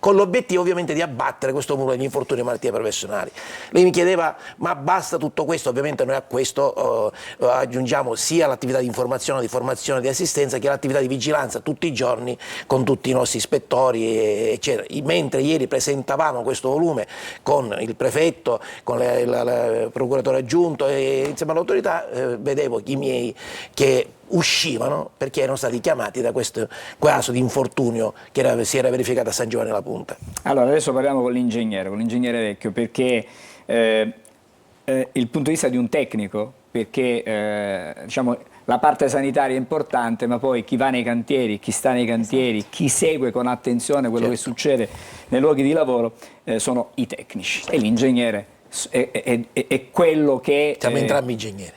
con l'obiettivo ovviamente di abbattere questo muro degli infortuni e malattie professionali. Lei mi chiedeva, ma basta tutto questo? Ovviamente noi a questo aggiungiamo sia l'attività di informazione, di formazione, di assistenza, che l'attività di vigilanza tutti i giorni con tutti i nostri ispettori, eccetera. Mentre ieri presentavamo questo volume con il prefetto, con il procuratore aggiunto e insieme all'autorità, vedevo i miei che uscivano perché erano stati chiamati da questo caso di infortunio che si era verificato a San Giovanni la Punta. Allora, adesso parliamo con l'ingegnere Vecchio, perché il punto di vista di un tecnico, perché diciamo, la parte sanitaria è importante, ma poi chi va nei cantieri, chi sta nei cantieri, chi segue con attenzione quello che succede nei luoghi di lavoro sono i tecnici, e l'ingegnere è quello che... Siamo entrambi ingegneri.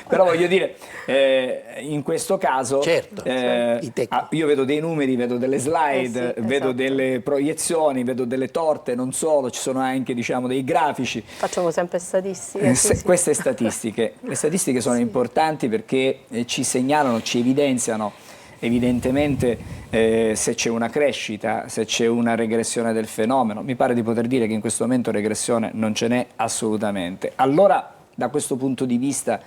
Però voglio dire, in questo caso certo, io vedo dei numeri, vedo delle slide, sì, vedo esatto. delle proiezioni, vedo delle torte, non solo, ci sono anche, diciamo, dei grafici. Facciamo sempre statistiche. Queste statistiche, le statistiche sono importanti perché ci segnalano, ci evidenziano evidentemente se c'è una crescita, se c'è una regressione del fenomeno. Mi pare di poter dire che in questo momento regressione non ce n'è assolutamente. Allora, da questo punto di vista,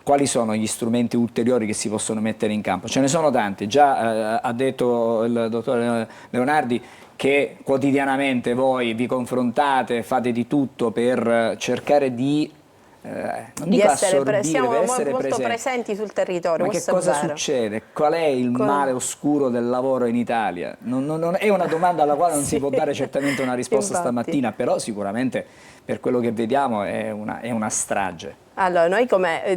quali sono gli strumenti ulteriori che si possono mettere in campo? Ce ne sono tanti, già ha detto il dottor Leonardi che quotidianamente voi vi confrontate, fate di tutto per cercare di non dico assorbire, siamo per essere molto presenti sul territorio. Ma che cosa succede? Qual è il male oscuro del lavoro in Italia? Non è una domanda alla quale non si può dare certamente una risposta stamattina, però sicuramente per quello che vediamo è una strage. Allora, noi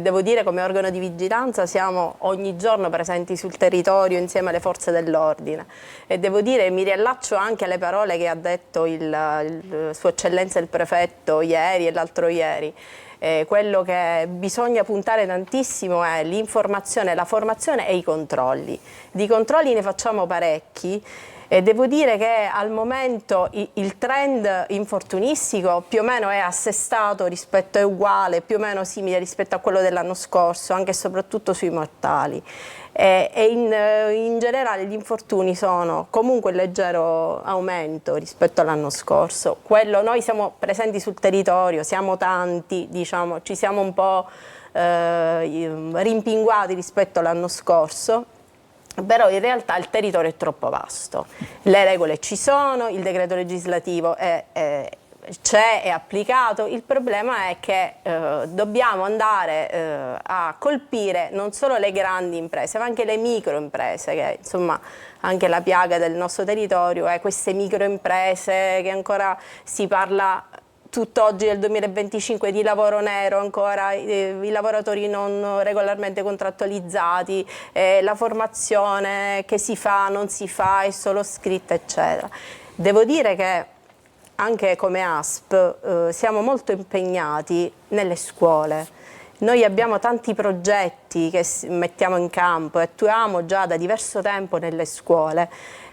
devo dire, come organo di vigilanza siamo ogni giorno presenti sul territorio insieme alle forze dell'ordine, e devo dire, mi riallaccio anche alle parole che ha detto Sua Eccellenza il Prefetto ieri e l'altro ieri. Quello che bisogna puntare tantissimo è l'informazione, la formazione e i controlli. Di controlli ne facciamo parecchi. E devo dire che al momento il trend infortunistico più o meno è assestato, è uguale, più o meno simile rispetto a quello dell'anno scorso, anche e soprattutto sui mortali. In generale gli infortuni sono comunque in leggero aumento rispetto all'anno scorso. Noi siamo presenti sul territorio, siamo tanti, diciamo, ci siamo un po' rimpinguati rispetto all'anno scorso. Però in realtà il territorio è troppo vasto, le regole ci sono, il decreto legislativo c'è, è applicato, il problema è che dobbiamo andare a colpire non solo le grandi imprese ma anche le microimprese, che insomma anche la piaga del nostro territorio è queste microimprese che ancora si parla tutt'oggi del 2025 di lavoro nero, ancora i lavoratori non regolarmente contrattualizzati, la formazione che si fa, non si fa, è solo scritta, eccetera. Devo dire che anche come ASP siamo molto impegnati nelle scuole. Noi abbiamo tanti progetti che mettiamo in campo e attuiamo già da diverso tempo nelle scuole.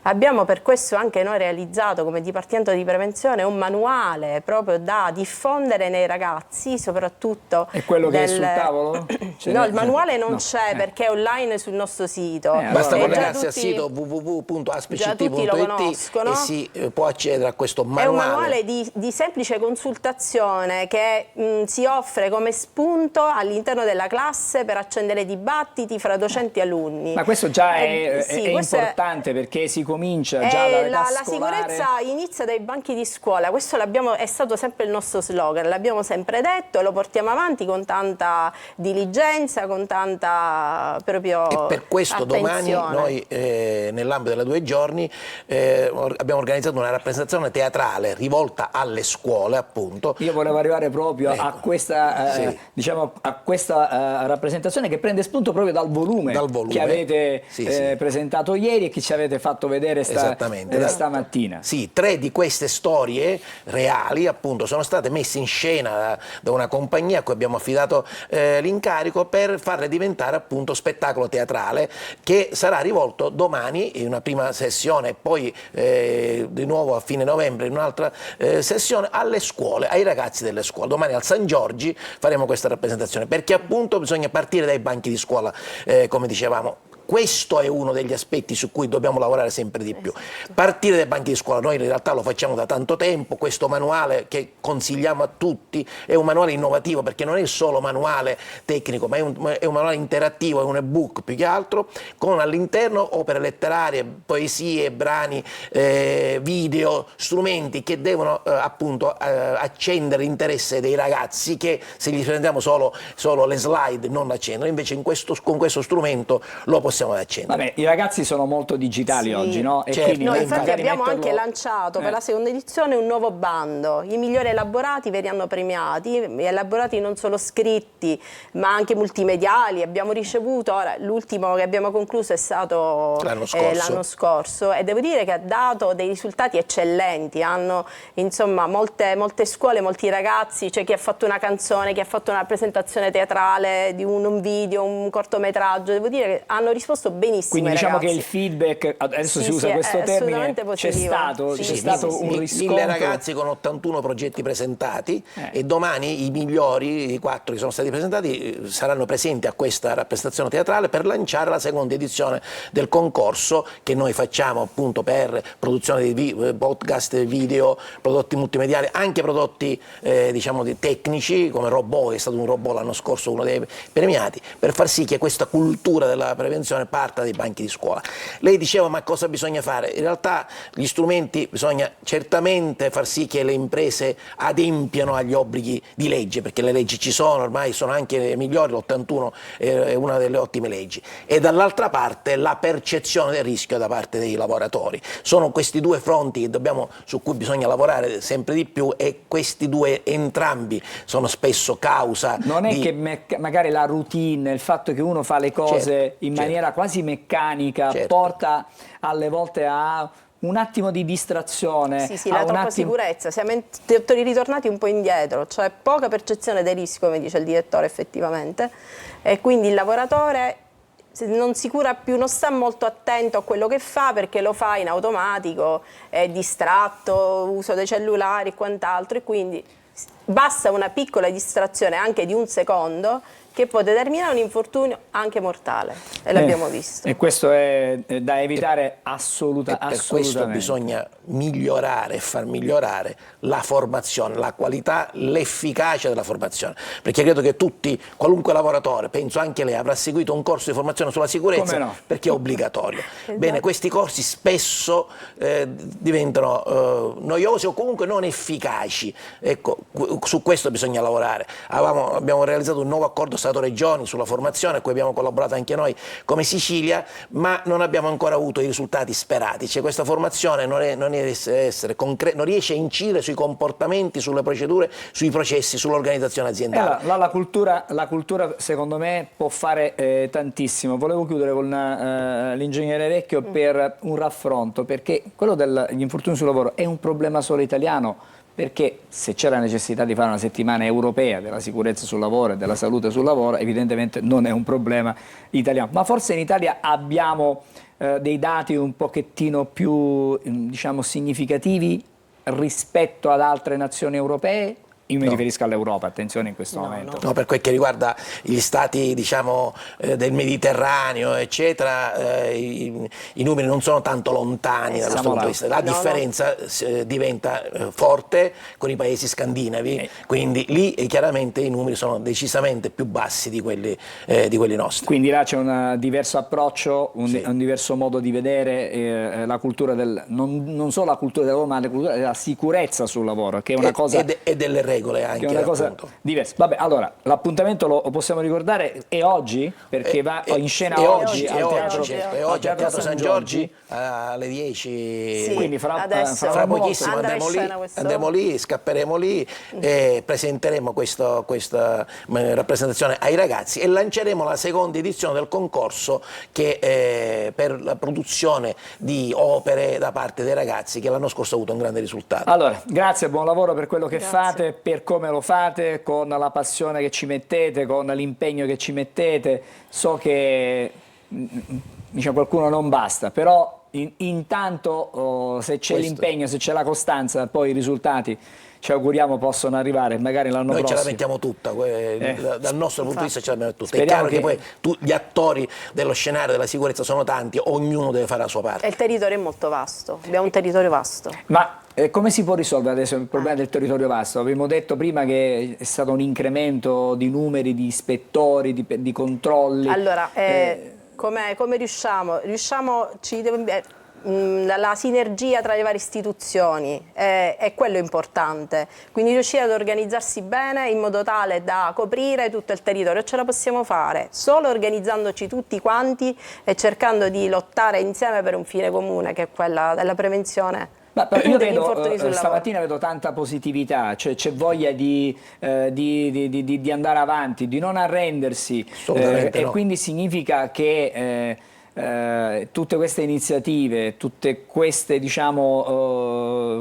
Abbiamo per questo anche noi realizzato come Dipartimento di Prevenzione un manuale proprio da diffondere nei ragazzi, soprattutto... È quello che è sul tavolo? No, il manuale non c'è perché è online sul nostro sito. Basta collegarsi al sito www.aspct.it e si può accedere a questo manuale. È un manuale di semplice consultazione che si offre come spunto all'interno della classe per accendere dibattiti fra docenti e alunni. Ma questo già è importante perché si comincia già dall'età la sicurezza inizia dai banchi di scuola, questo è stato sempre il nostro slogan, l'abbiamo sempre detto e lo portiamo avanti con tanta diligenza, con tanta proprio e per questo attenzione. Domani noi nell'ambito della 2 giorni abbiamo organizzato una rappresentazione teatrale rivolta alle scuole, appunto. Io volevo arrivare proprio a questa diciamo a questa rappresentazione che prende spunto proprio dal volume che avete presentato ieri e che ci avete fatto vedere stamattina. Sì, 3 di queste storie reali appunto sono state messe in scena da una compagnia a cui abbiamo affidato l'incarico per farle diventare appunto spettacolo teatrale che sarà rivolto domani in una prima sessione e poi di nuovo a fine novembre in un'altra sessione alle scuole, ai ragazzi delle scuole. Domani al San Giorgi faremo questa rappresentazione perché appunto bisogna partire dai banchi di scuola, come dicevamo. questo è uno degli aspetti su cui dobbiamo lavorare sempre di più. Partire dai banchi di scuola, noi in realtà lo facciamo da tanto tempo, questo manuale che consigliamo a tutti è un manuale innovativo perché non è solo manuale tecnico, ma è un manuale interattivo, è un ebook più che altro, con all'interno opere letterarie, poesie, brani, video, strumenti che devono appunto accendere l'interesse dei ragazzi che se gli prendiamo solo le slide non accendono, invece con questo strumento lo possiamo accendere. Vabbè, i ragazzi sono molto digitali oggi, no? E certo. quindi Noi magari infatti abbiamo metterlo- anche lanciato per la seconda edizione un nuovo bando. I migliori elaborati verranno premiati, elaborati non solo scritti ma anche multimediali. Abbiamo ricevuto, ora l'ultimo che abbiamo concluso è stato l'anno scorso e devo dire che ha dato dei risultati eccellenti. Hanno insomma molte scuole, molti ragazzi, c'è chi ha fatto una canzone, chi ha fatto una presentazione teatrale di un video, un cortometraggio, devo dire che hanno risposto benissimo. Quindi diciamo ragazzi. che il feedback, adesso Sì, si usa sì, questo è termine, assolutamente c'è positivo. stato un riscontro. 1000 ragazzi con 81 progetti presentati e domani i migliori, i 4 che sono stati presentati, saranno presenti a questa rappresentazione teatrale per lanciare la seconda edizione del concorso che noi facciamo appunto per produzione di podcast, video, prodotti multimediali, anche prodotti diciamo tecnici come robot, che è stato un robot l'anno scorso uno dei premiati, per far sì che questa cultura della prevenzione parta dai banchi di scuola. Lei diceva ma cosa bisogna fare? In realtà gli strumenti bisogna certamente far sì che le imprese adempiano agli obblighi di legge, perché le leggi ci sono, ormai sono anche le migliori, l'81 è una delle ottime leggi, e dall'altra parte la percezione del rischio da parte dei lavoratori. Sono questi due fronti su cui bisogna lavorare sempre di più, e questi due entrambi sono spesso causa non è che magari la routine, il fatto che uno fa le cose in maniera quasi meccanica porta alle volte a un attimo di distrazione. Sì, la troppa sicurezza, siamo ritornati un po' indietro, cioè poca percezione del rischio, come dice il direttore effettivamente, e quindi il lavoratore non si cura più, non sta molto attento a quello che fa perché lo fa in automatico, è distratto, uso dei cellulari e quant'altro, e quindi basta una piccola distrazione anche di un secondo che può determinare un infortunio anche mortale, e l'abbiamo visto. E questo è da evitare assolutamente. Per questo bisogna migliorare e far migliorare la formazione, la qualità, l'efficacia della formazione, perché credo che tutti, qualunque lavoratore, penso anche lei, avrà seguito un corso di formazione sulla sicurezza, perché è obbligatorio. Bene, questi corsi spesso diventano noiosi o comunque non efficaci. Ecco, su questo bisogna lavorare. Abbiamo realizzato un nuovo accordo Stato-Regioni sulla formazione, a cui abbiamo collaborato anche noi come Sicilia, ma non abbiamo ancora avuto i risultati sperati. Cioè, questa formazione non riesce a incidere sui comportamenti, sulle procedure, sui processi, sull'organizzazione aziendale. La cultura secondo me può fare tantissimo. Volevo chiudere con l'ingegnere Vecchio per un raffronto, perché quello degli infortuni sul lavoro è un problema solo italiano, perché se c'è la necessità di fare una settimana europea della sicurezza sul lavoro e della salute sul lavoro, evidentemente non è un problema italiano. Ma forse in Italia abbiamo dei dati un pochettino più diciamo significativi rispetto ad altre nazioni europee? Io mi riferisco all'Europa, attenzione in questo momento. No, per quel che riguarda gli stati diciamo, del Mediterraneo, eccetera, i numeri non sono tanto lontani da questo punto di vista. La differenza diventa forte con i paesi scandinavi, quindi lì chiaramente i numeri sono decisamente più bassi di quelli nostri. Quindi là c'è un diverso approccio, un diverso modo di vedere la cultura non solo la cultura del lavoro, ma la cultura della sicurezza sul lavoro, che è una cosa... E delle regole anche, che è una cosa diversa. Vabbè, allora, l'appuntamento lo possiamo ricordare, è oggi? Perché va in scena oggi al Teatro San Giorgi alle 10. Quindi fra pochissimo andremo lì, scapperemo lì e presenteremo questa rappresentazione ai ragazzi e lanceremo la seconda edizione del concorso che per la produzione di opere da parte dei ragazzi, che l'anno scorso ha avuto un grande risultato. Allora, grazie, buon lavoro per quello che fate, per come lo fate, con la passione che ci mettete, con l'impegno che ci mettete. So che dice qualcuno non basta, però intanto se c'è Questo. l'impegno, se c'è la costanza, poi i risultati ci auguriamo possono arrivare magari l'anno Noi prossimo. ce la mettiamo tutta, dal nostro punto di vista ce la mettiamo tutta. È Speriamo chiaro che poi gli attori dello scenario della sicurezza sono tanti, ognuno deve fare la sua parte. E il territorio è molto vasto, abbiamo un territorio vasto. Ma come si può risolvere adesso il problema del territorio vasto? Abbiamo detto prima che è stato un incremento di numeri, di ispettori, di controlli. Allora, come riusciamo? La sinergia tra le varie istituzioni è quello importante, quindi riuscire ad organizzarsi bene in modo tale da coprire tutto il territorio. Ce la possiamo fare solo organizzandoci tutti quanti e cercando di lottare insieme per un fine comune, che è quella della prevenzione. Ma io degli infortuni sul stamattina vedo tanta positività, cioè c'è voglia di andare avanti, di non arrendersi, Assolutamente e no. quindi significa che tutte queste iniziative, tutte queste, diciamo,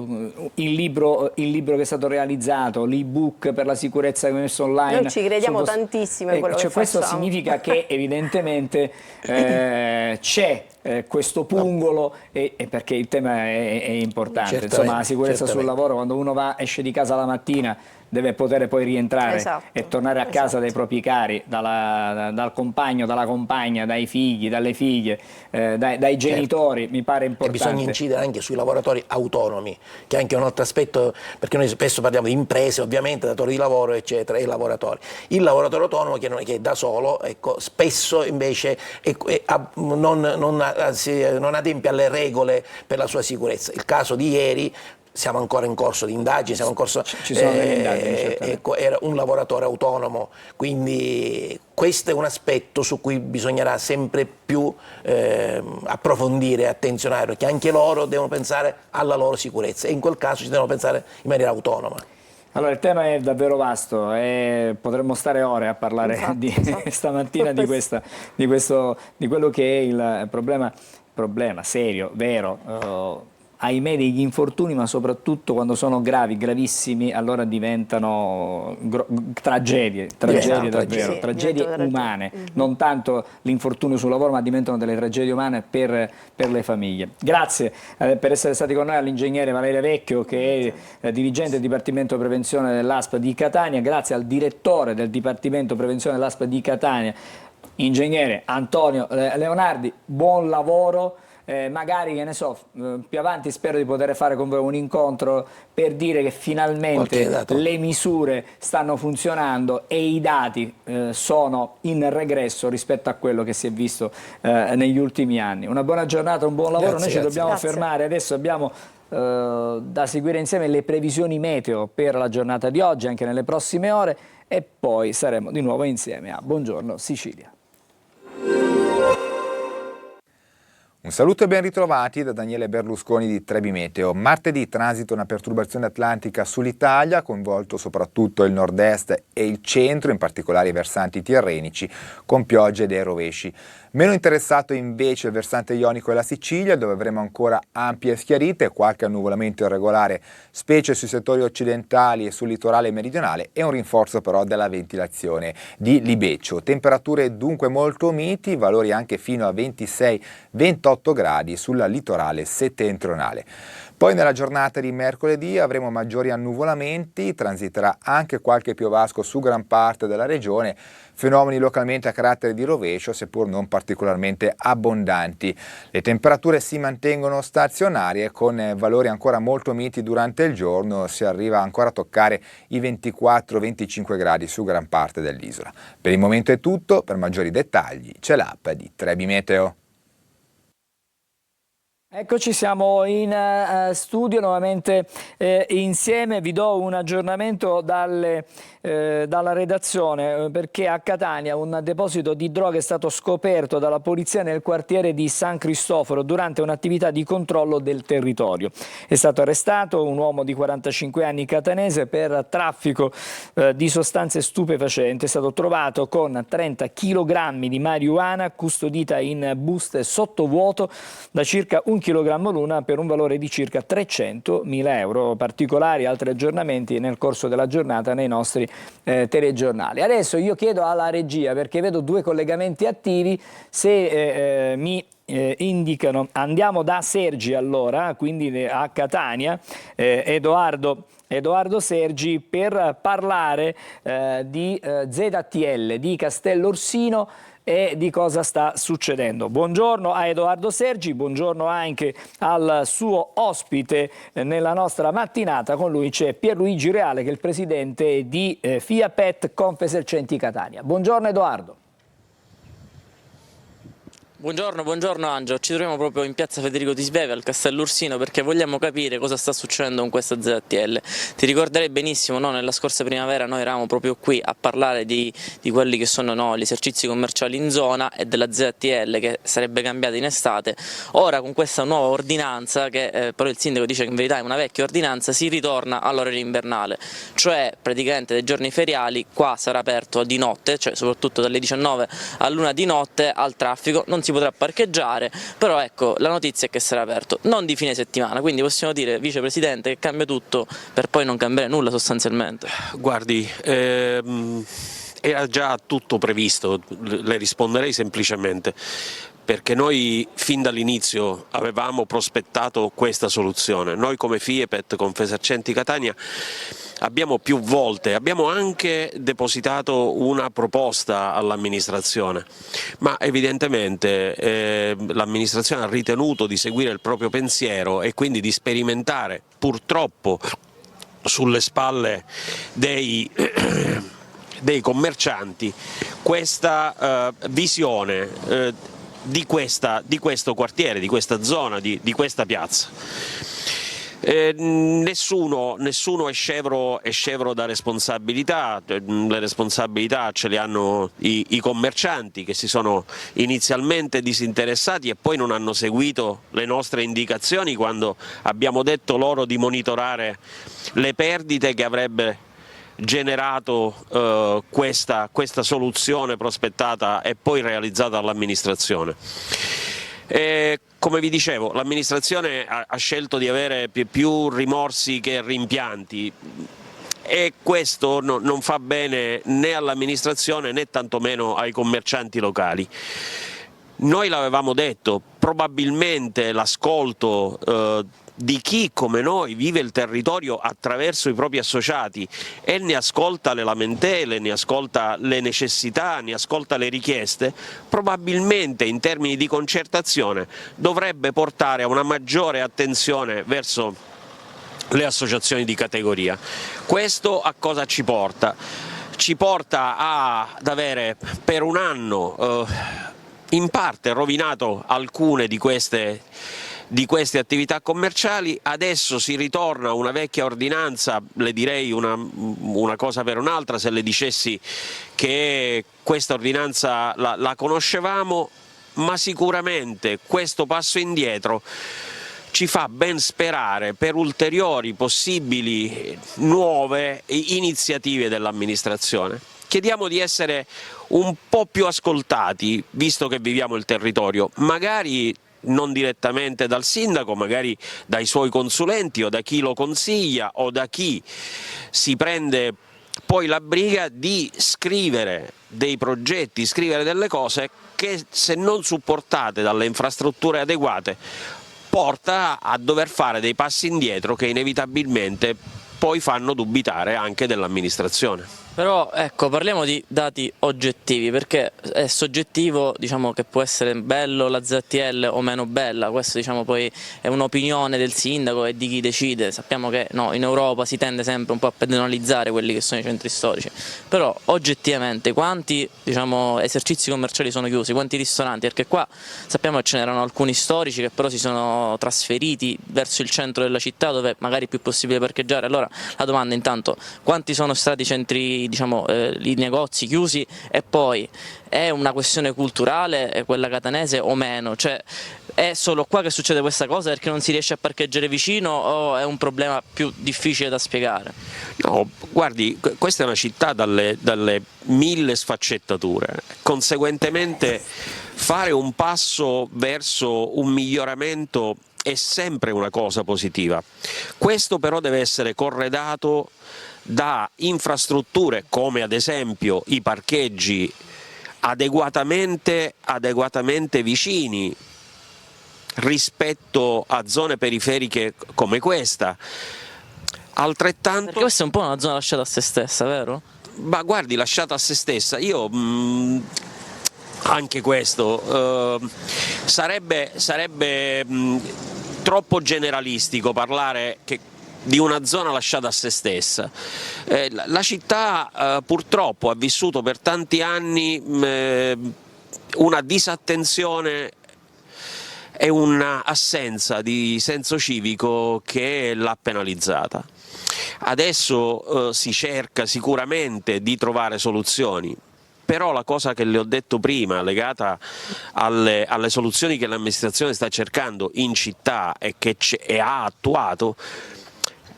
il libro che è stato realizzato, l'ebook per la sicurezza che è messo online. Noi ci crediamo tantissimo in quello che questo facciamo. significa che evidentemente c'è questo pungolo, e perché il tema è importante. Certamente, Insomma, la sicurezza sul certamente. lavoro, quando uno esce di casa la mattina, deve poter poi rientrare e tornare a casa dai propri cari, dal compagno, dalla compagna, dai figli, dalle figlie, dai genitori. Mi pare E importante. bisogna incidere anche sui lavoratori autonomi, che è anche un altro aspetto, perché noi spesso parliamo di imprese, ovviamente, datori di lavoro, eccetera, e lavoratori. Il lavoratore autonomo che è da solo, ecco, spesso invece non adempie alle regole per la sua sicurezza. Il caso di ieri, siamo ancora in corso di indagini, siamo in corso, ci sono delle indagini, certamente. ecco, era un lavoratore autonomo, quindi questo è un aspetto su cui bisognerà sempre più approfondire e attenzionare, perché anche loro devono pensare alla loro sicurezza e in quel caso ci devono pensare in maniera autonoma. Allora, il tema è davvero vasto e potremmo stare ore a parlare stamattina di quello che è il problema serio, vero, ahimè, degli infortuni, ma soprattutto quando sono gravi, gravissimi, allora diventano tragedie davvero, tragedie umane, non tanto l'infortunio sul lavoro, ma diventano delle tragedie umane per le famiglie. Grazie per essere stati con noi all'ingegnere Valeria Vecchio, che è dirigente del Dipartimento Prevenzione dell'ASP di Catania, grazie al direttore del Dipartimento Prevenzione dell'ASP di Catania, ingegnere Antonio Leonardi. Buon lavoro. Magari, che ne so, più avanti spero di poter fare con voi un incontro per dire che finalmente le misure stanno funzionando e i dati sono in regresso rispetto a quello che si è visto negli ultimi anni. Una buona giornata, un buon lavoro. Noi ci dobbiamo fermare, adesso abbiamo da seguire insieme le previsioni meteo per la giornata di oggi, anche nelle prossime ore, e poi saremo di nuovo insieme a Buongiorno Sicilia. Un saluto e ben ritrovati da Daniele Berlusconi di Trebi Meteo. Martedì transita una perturbazione atlantica sull'Italia, coinvolto soprattutto il nord-est e il centro, in particolare i versanti tirrenici, con piogge e rovesci. Meno interessato invece il versante ionico e la Sicilia, dove avremo ancora ampie schiarite, qualche annuvolamento irregolare, specie sui settori occidentali e sul litorale meridionale, e un rinforzo però della ventilazione di libeccio. Temperature dunque molto miti, valori anche fino a 26-28 gradi sulla litorale settentrionale. Poi nella giornata di mercoledì avremo maggiori annuvolamenti, transiterà anche qualche piovasco su gran parte della regione, fenomeni localmente a carattere di rovescio, seppur non particolarmente abbondanti. Le temperature si mantengono stazionarie con valori ancora molto miti durante il giorno, si arriva ancora a toccare i 24-25 gradi su gran parte dell'isola. Per il momento è tutto, per maggiori dettagli c'è l'app di Trebi Meteo. Eccoci, siamo in studio nuovamente insieme. Vi do un aggiornamento dalla redazione, perché a Catania un deposito di droga è stato scoperto dalla polizia nel quartiere di San Cristoforo durante un'attività di controllo del territorio. È stato arrestato un uomo di 45 anni catanese per traffico di sostanze stupefacenti. È stato trovato con 30 kg di marijuana custodita in buste sottovuoto da circa 1,5 chilogrammo l'una per un valore di circa 300.000 euro. Particolari, altri aggiornamenti nel corso della giornata nei nostri telegiornali. Adesso io chiedo alla regia, perché vedo 2 collegamenti attivi, se mi indicano. Andiamo da Sergi allora, quindi a Catania, Edoardo Sergi, per parlare di ZTL, di Castellorsino e di cosa sta succedendo. Buongiorno a Edoardo Sergi, buongiorno anche al suo ospite nella nostra mattinata. Con lui c'è Pierluigi Reale, che è il presidente di FIAPET Confesercenti Catania. Buongiorno Edoardo. Buongiorno Angelo, ci troviamo proprio in piazza Federico Di Sveve al Castellorsino perché vogliamo capire cosa sta succedendo con questa ZTL. Ti ricorderai benissimo, no? Nella scorsa primavera noi eravamo proprio qui a parlare di quelli che sono gli esercizi commerciali in zona e della ZTL che sarebbe cambiata in estate. Ora con questa nuova ordinanza, che però il sindaco dice che in verità è una vecchia ordinanza, si ritorna all'orario invernale, cioè praticamente dei giorni feriali qua sarà aperto di notte, cioè soprattutto dalle 19 all'1 di notte al traffico, non si potrà parcheggiare, però ecco, la notizia è che sarà aperto, non di fine settimana, quindi possiamo dire, vicepresidente, che cambia tutto per poi non cambiare nulla sostanzialmente. Guardi, era già tutto previsto, le risponderei semplicemente, perché noi fin dall'inizio avevamo prospettato questa soluzione. Noi come FIAPET Confesercenti Catania abbiamo più volte, abbiamo anche depositato una proposta all'amministrazione, ma evidentemente l'amministrazione ha ritenuto di seguire il proprio pensiero e quindi di sperimentare, purtroppo sulle spalle dei commercianti, questa visione di questo quartiere, di questa zona, di questa piazza. Nessuno è scevro da responsabilità, le responsabilità ce le hanno i commercianti che si sono inizialmente disinteressati e poi non hanno seguito le nostre indicazioni quando abbiamo detto loro di monitorare le perdite che avrebbe generato questa soluzione prospettata e poi realizzata dall'amministrazione. Come vi dicevo, l'amministrazione ha scelto di avere più rimorsi che rimpianti e questo non fa bene né all'amministrazione né tantomeno ai commercianti locali. Noi l'avevamo detto, probabilmente l'ascolto di chi come noi vive il territorio attraverso i propri associati e ne ascolta le lamentele, ne ascolta le necessità, ne ascolta le richieste, probabilmente in termini di concertazione dovrebbe portare a una maggiore attenzione verso le associazioni di categoria. Questo a cosa ci porta? Ci porta ad avere per un anno in parte rovinato alcune di queste attività commerciali. Adesso si ritorna a una vecchia ordinanza, le direi una cosa per un'altra se le dicessi che questa ordinanza la conoscevamo, ma sicuramente questo passo indietro ci fa ben sperare per ulteriori possibili nuove iniziative dell'amministrazione. Chiediamo di essere un po' più ascoltati, visto che viviamo il territorio, magari non direttamente dal sindaco, magari dai suoi consulenti o da chi lo consiglia o da chi si prende poi la briga di scrivere dei progetti, scrivere delle cose che, se non supportate dalle infrastrutture adeguate, porta a dover fare dei passi indietro che inevitabilmente poi fanno dubitare anche dell'amministrazione. Però ecco, parliamo di dati oggettivi, perché è soggettivo, diciamo, che può essere bello la ZTL o meno bella, questo diciamo poi è un'opinione del sindaco e di chi decide. Sappiamo che no, in Europa si tende sempre un po' a pedonalizzare quelli che sono i centri storici, però oggettivamente quanti, diciamo, esercizi commerciali sono chiusi, quanti ristoranti, perché qua sappiamo che ce n'erano alcuni storici che però si sono trasferiti verso il centro della città dove magari è più possibile parcheggiare. Allora la domanda intanto, quanti sono stati i centri, diciamo, i negozi chiusi, e poi è una questione culturale quella catanese o meno? Cioè è solo qua che succede questa cosa perché non si riesce a parcheggiare vicino o è un problema più difficile da spiegare? No, guardi, questa è una città dalle 1000 sfaccettature, conseguentemente fare un passo verso un miglioramento è sempre una cosa positiva. Questo però deve essere corredato da infrastrutture come ad esempio i parcheggi adeguatamente vicini rispetto a zone periferiche come questa. Altrettanto... Perché questa è un po' una zona lasciata a se stessa, vero? Ma guardi, lasciata a se stessa, io anche questo sarebbe troppo generalistico parlare di una zona lasciata a se stessa. La città purtroppo ha vissuto per tanti anni una disattenzione e un'assenza di senso civico che l'ha penalizzata. Adesso si cerca sicuramente di trovare soluzioni, però la cosa che le ho detto prima, legata alle soluzioni che l'amministrazione sta cercando in città e che ha attuato,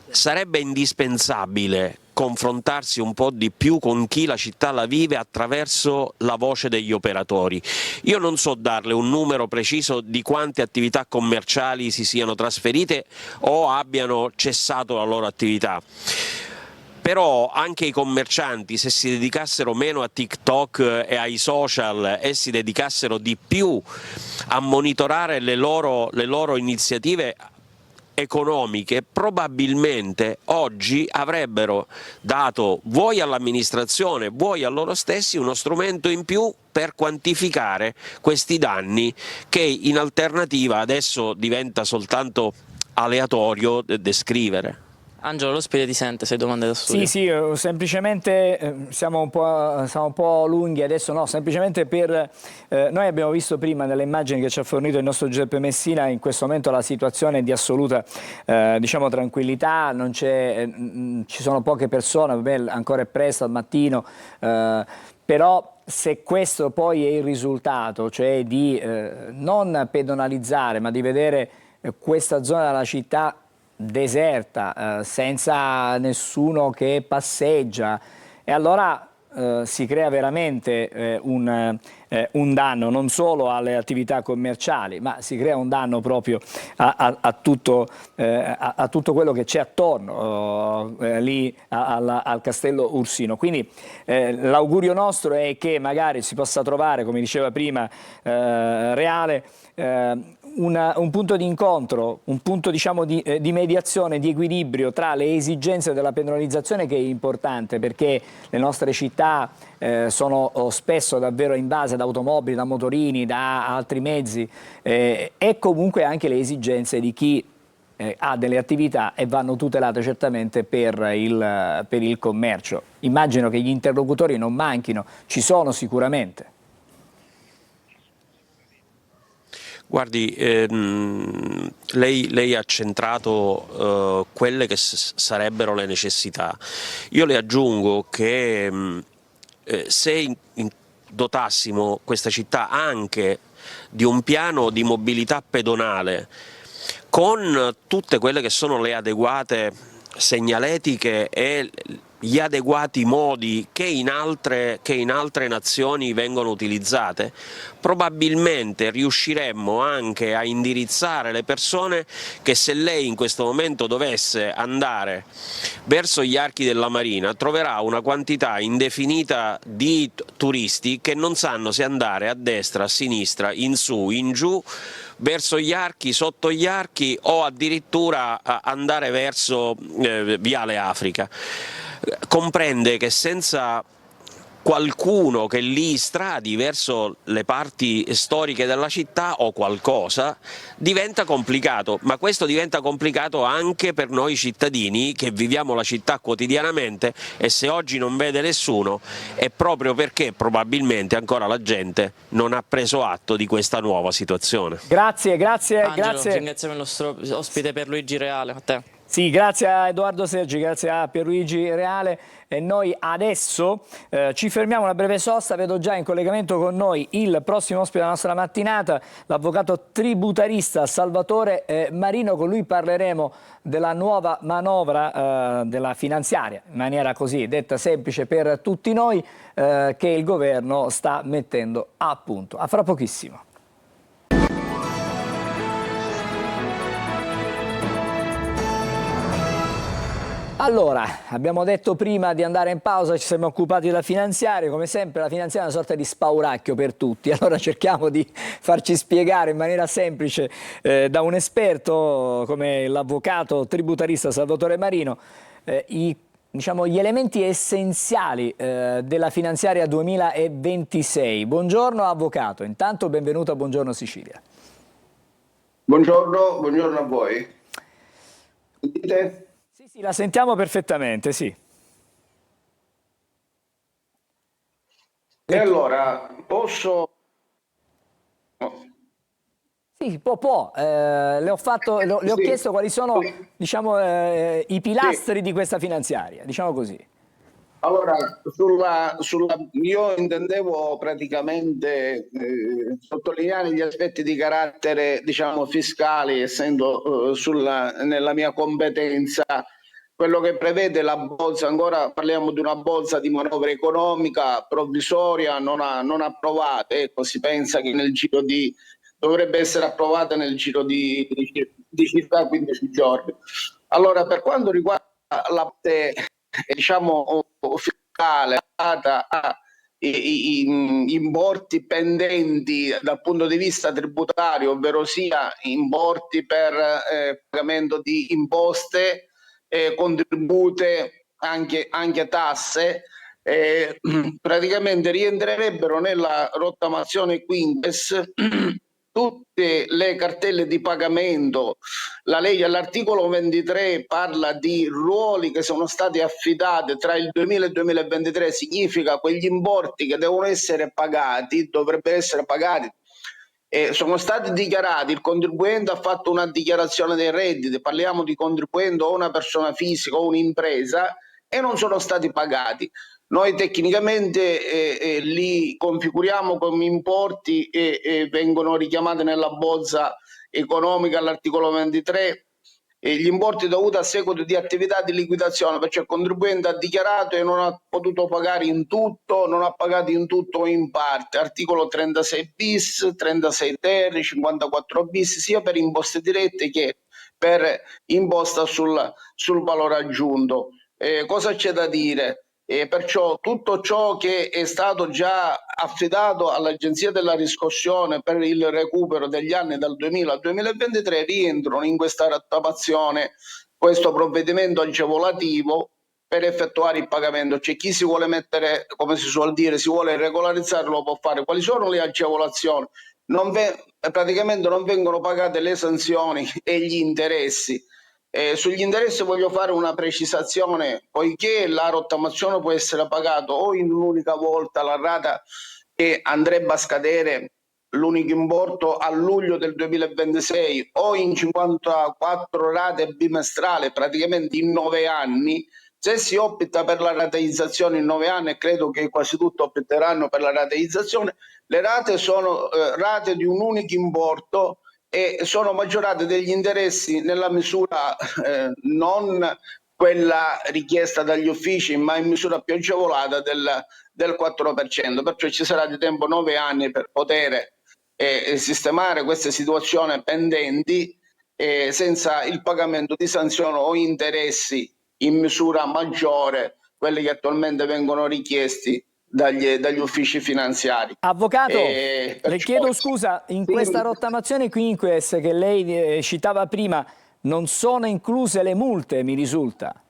sarebbe indispensabile confrontarsi un po' di più con chi la città la vive attraverso la voce degli operatori. Io non so darle un numero preciso di quante attività commerciali si siano trasferite o abbiano cessato la loro attività. Però anche i commercianti, se si dedicassero meno a TikTok e ai social e si dedicassero di più a monitorare le loro iniziative economiche, probabilmente oggi avrebbero dato vuoi all'amministrazione, vuoi a loro stessi uno strumento in più per quantificare questi danni che in alternativa adesso diventa soltanto aleatorio descrivere. Angelo, l'ospite ti sente, se hai domande da studio. Sì, semplicemente siamo un po' lunghi adesso, no, semplicemente per... noi abbiamo visto prima nelle immagini che ci ha fornito il nostro Giuseppe Messina, in questo momento la situazione è di assoluta diciamo tranquillità, non c'è, ci sono poche persone, vabbè, ancora è presto al mattino, però se questo poi è il risultato, cioè di non pedonalizzare ma di vedere questa zona della città deserta, senza nessuno che passeggia, e allora si crea veramente un danno non solo alle attività commerciali, ma si crea un danno proprio a tutto quello che c'è attorno lì al Castello Ursino. Quindi l'augurio nostro è che magari si possa trovare, come diceva prima Reale, un punto di incontro, un punto diciamo di mediazione, di equilibrio tra le esigenze della pedonalizzazione, che è importante perché le nostre città sono spesso davvero invase da automobili, da motorini, da altri mezzi, e comunque anche le esigenze di chi ha delle attività e vanno tutelate certamente per il commercio. Immagino che gli interlocutori non manchino, ci sono sicuramente. Guardi, lei ha centrato quelle che sarebbero le necessità. Io le aggiungo che se dotassimo questa città anche di un piano di mobilità pedonale con tutte quelle che sono le adeguate segnaletiche e gli adeguati modi che in altre nazioni vengono utilizzate, probabilmente riusciremmo anche a indirizzare le persone che, se lei in questo momento dovesse andare verso gli archi della Marina, troverà una quantità indefinita di turisti che non sanno se andare a destra, a sinistra, in su, in giù, verso gli archi, sotto gli archi o addirittura andare verso Viale Africa. Comprende che senza qualcuno che li stradi verso le parti storiche della città o qualcosa diventa complicato, ma questo diventa complicato anche per noi cittadini che viviamo la città quotidianamente, e se oggi non vede nessuno è proprio perché probabilmente ancora la gente non ha preso atto di questa nuova situazione. Grazie. Angelo, ringraziamo il nostro ospite Pierluigi Reale, a te. Sì, grazie a Edoardo Sergi, grazie a Pierluigi Reale, e noi adesso ci fermiamo, una breve sosta. Vedo già in collegamento con noi il prossimo ospite della nostra mattinata, l'avvocato tributarista Salvatore Marino. Con lui parleremo della nuova manovra della finanziaria, in maniera così detta semplice per tutti noi, che il governo sta mettendo a punto. A fra pochissimo. Allora, abbiamo detto prima di andare in pausa, ci siamo occupati della finanziaria, come sempre la finanziaria è una sorta di spauracchio per tutti, allora cerchiamo di farci spiegare in maniera semplice da un esperto come l'avvocato tributarista Salvatore Marino diciamo, gli elementi essenziali della finanziaria 2026. Buongiorno avvocato, intanto benvenuto a Buongiorno Sicilia. Buongiorno a voi. Sentite? Sì, la sentiamo perfettamente, sì. E allora, posso... Sì, può. Le ho chiesto quali sono, diciamo, i pilastri di questa finanziaria, diciamo così. Allora, io intendevo praticamente sottolineare gli aspetti di carattere, diciamo, fiscali, essendo nella mia competenza quello che prevede la bozza. Ancora parliamo di una bozza di manovra economica provvisoria non approvata. Ecco, si pensa che dovrebbe essere approvata nel giro di circa 15 giorni. Allora, per quanto riguarda la parte, diciamo, fiscale legata a importi pendenti dal punto di vista tributario, ovvero sia importi per pagamento di imposte, contribute, anche tasse, praticamente rientrerebbero nella rottamazione quinques tutte le cartelle di pagamento. La legge all'articolo 23 parla di ruoli che sono stati affidati tra il 2000 e il 2023, significa quegli importi che devono essere pagati, dovrebbero essere pagati, sono stati dichiarati. Il contribuente ha fatto una dichiarazione dei redditi, parliamo di contribuente o una persona fisica o un'impresa, e non sono stati pagati. Noi tecnicamente li configuriamo come importi e vengono richiamati nella bozza economica all'articolo 23 gli importi dovuti a seguito di attività di liquidazione, perché il contribuente ha dichiarato e non ha potuto pagare in tutto, non ha pagato in tutto o in parte, articolo 36 bis, 36 ter, 54 bis, sia per imposte dirette che per imposta sul valore aggiunto. Cosa c'è da dire? Perciò tutto ciò che è stato già affidato all'Agenzia della Riscossione per il recupero degli anni dal 2000 al 2023 rientrano in questa rottamazione, questo provvedimento agevolativo per effettuare il pagamento. C'è chi si vuole mettere, come si suol dire, si vuole regolarizzare, lo può fare. Quali sono le agevolazioni? Praticamente non vengono pagate le sanzioni e gli interessi. Sugli interessi voglio fare una precisazione, poiché la rottamazione può essere pagata o in un'unica volta la rata che andrebbe a scadere l'unico importo a luglio del 2026 o in 54 rate bimestrali, praticamente in 9 anni. Se si opta per la rateizzazione in 9 anni, e credo che quasi tutti opteranno per la rateizzazione, le rate sono rate di un unico importo e sono maggiorate degli interessi nella misura non quella richiesta dagli uffici, ma in misura più agevolata del 4%. Perciò ci sarà di tempo 9 anni per poter sistemare queste situazioni pendenti senza il pagamento di sanzioni o interessi in misura maggiore, quelli che attualmente vengono richiesti dagli uffici finanziari. Avvocato, le chiedo scusa, in questa rottamazione quinques che lei citava prima non sono incluse le multe, mi risulta?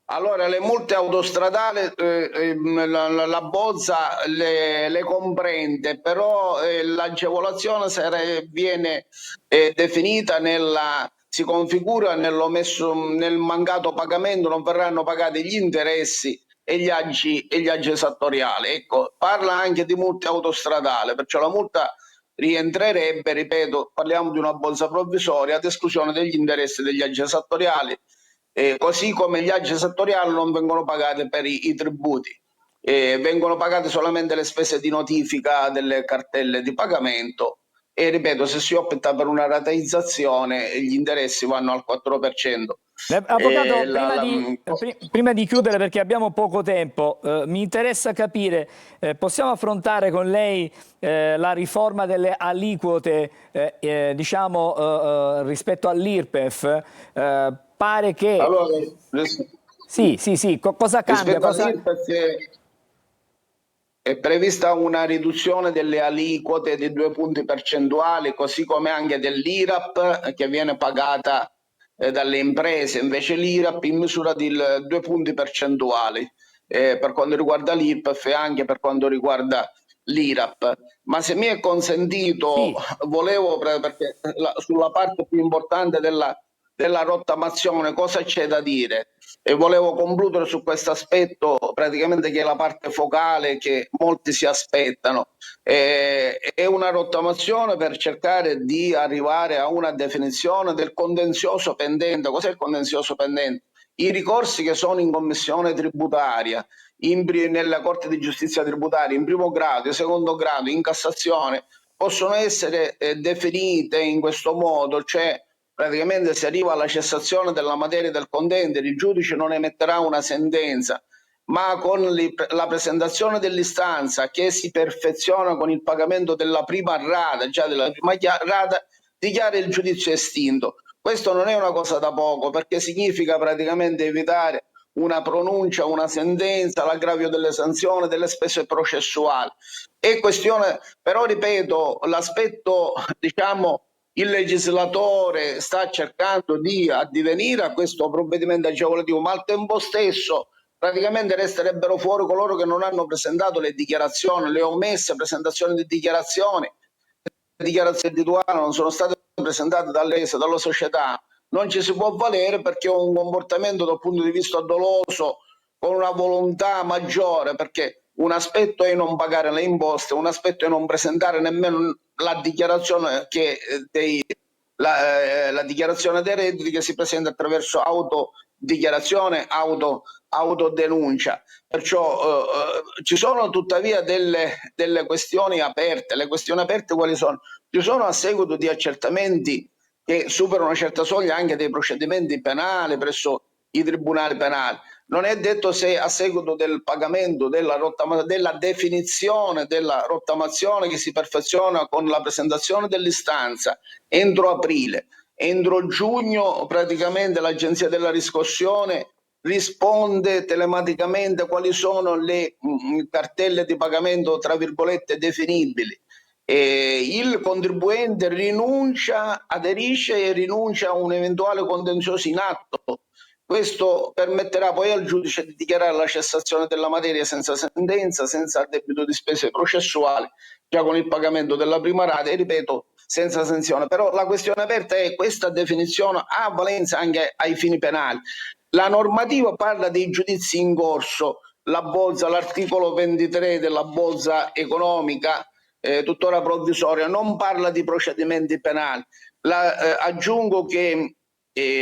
Allora, le multe autostradali la bozza le comprende, però l'agevolazione viene definita si configura nel mancato pagamento, non verranno pagati gli interessi e gli agi esattoriali. Ecco, parla anche di multe autostradali, perciò la multa rientrerebbe, ripeto, parliamo di una bozza provvisoria ad esclusione degli interessi e degli agi esattoriali. Così come gli agi esattoriali non vengono pagati per i tributi, vengono pagate solamente le spese di notifica delle cartelle di pagamento e, ripeto, se si opta per una rateizzazione gli interessi vanno al 4%. Avvocato, prima di chiudere, perché abbiamo poco tempo, mi interessa capire, possiamo affrontare con lei la riforma delle aliquote diciamo, rispetto all'IRPEF, pare che... Allora, Sì, cosa cambia? rispetto all'IRPEF è prevista una riduzione delle aliquote di 2 punti percentuali, così come anche dell'IRAP che viene pagata dalle imprese, invece l'IRAP in misura di 2 punti percentuali per quanto riguarda l'IRPEF e anche per quanto riguarda l'IRAP. Ma se mi è consentito, volevo, perché sulla parte più importante della rottamazione cosa c'è da dire? E volevo concludere su questo aspetto, praticamente, che è la parte focale che molti si aspettano. È una rottamazione per cercare di arrivare a una definizione del contenzioso pendente. Cos'è il contenzioso pendente? I ricorsi che sono in commissione tributaria, nella Corte di Giustizia tributaria, in primo grado, in secondo grado, in Cassazione, possono essere definite in questo modo, cioè praticamente si arriva alla cessazione della materia del contendere, il giudice non emetterà una sentenza, ma con la presentazione dell'istanza, che si perfeziona con il pagamento della prima rata, già della prima rata, dichiara il giudizio estinto. Questo non è una cosa da poco, perché significa praticamente evitare una pronuncia, una sentenza, l'aggravio delle sanzioni, delle spese processuali. È questione, però ripeto, l'aspetto, diciamo, il legislatore sta cercando di addivenire a questo provvedimento agevolativo, ma al tempo stesso praticamente resterebbero fuori coloro che non hanno presentato le dichiarazioni, le omesse presentazioni di dichiarazioni. Le dichiarazioni individuali non sono state presentate dall'ESA, dalla società, non ci si può valere, perché è un comportamento dal punto di vista doloso, con una volontà maggiore, perché un aspetto è non pagare le imposte, un aspetto è non presentare nemmeno la dichiarazione la dichiarazione dei redditi, che si presenta attraverso autodichiarazione, autodenuncia. Perciò ci sono tuttavia delle questioni aperte. Le questioni aperte quali sono? Ci sono, a seguito di accertamenti che superano una certa soglia, anche dei procedimenti penali presso i tribunali penali. Non è detto se a seguito del pagamento della definizione della rottamazione, che si perfeziona con la presentazione dell'istanza entro aprile, entro giugno praticamente l'Agenzia della riscossione risponde telematicamente quali sono le cartelle di pagamento tra virgolette definibili. Il contribuente aderisce e rinuncia a un eventuale contenzioso in atto. Questo permetterà poi al giudice di dichiarare la cessazione della materia senza sentenza, senza addebito di spese processuali, già con il pagamento della prima rata, e ripeto, senza sanzione. Però la questione aperta è: questa definizione ha valenza anche ai fini penali. La normativa parla dei giudizi in corso, la bozza, l'articolo 23 della bozza economica, tuttora provvisoria, non parla di procedimenti penali. Aggiungo che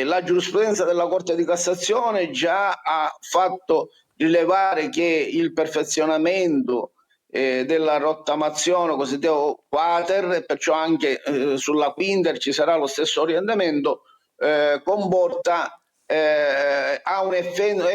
la giurisprudenza della Corte di Cassazione già ha fatto rilevare che il perfezionamento della rottamazione cosiddetto quater, e perciò anche sulla quinter ci sarà lo stesso orientamento, comporta è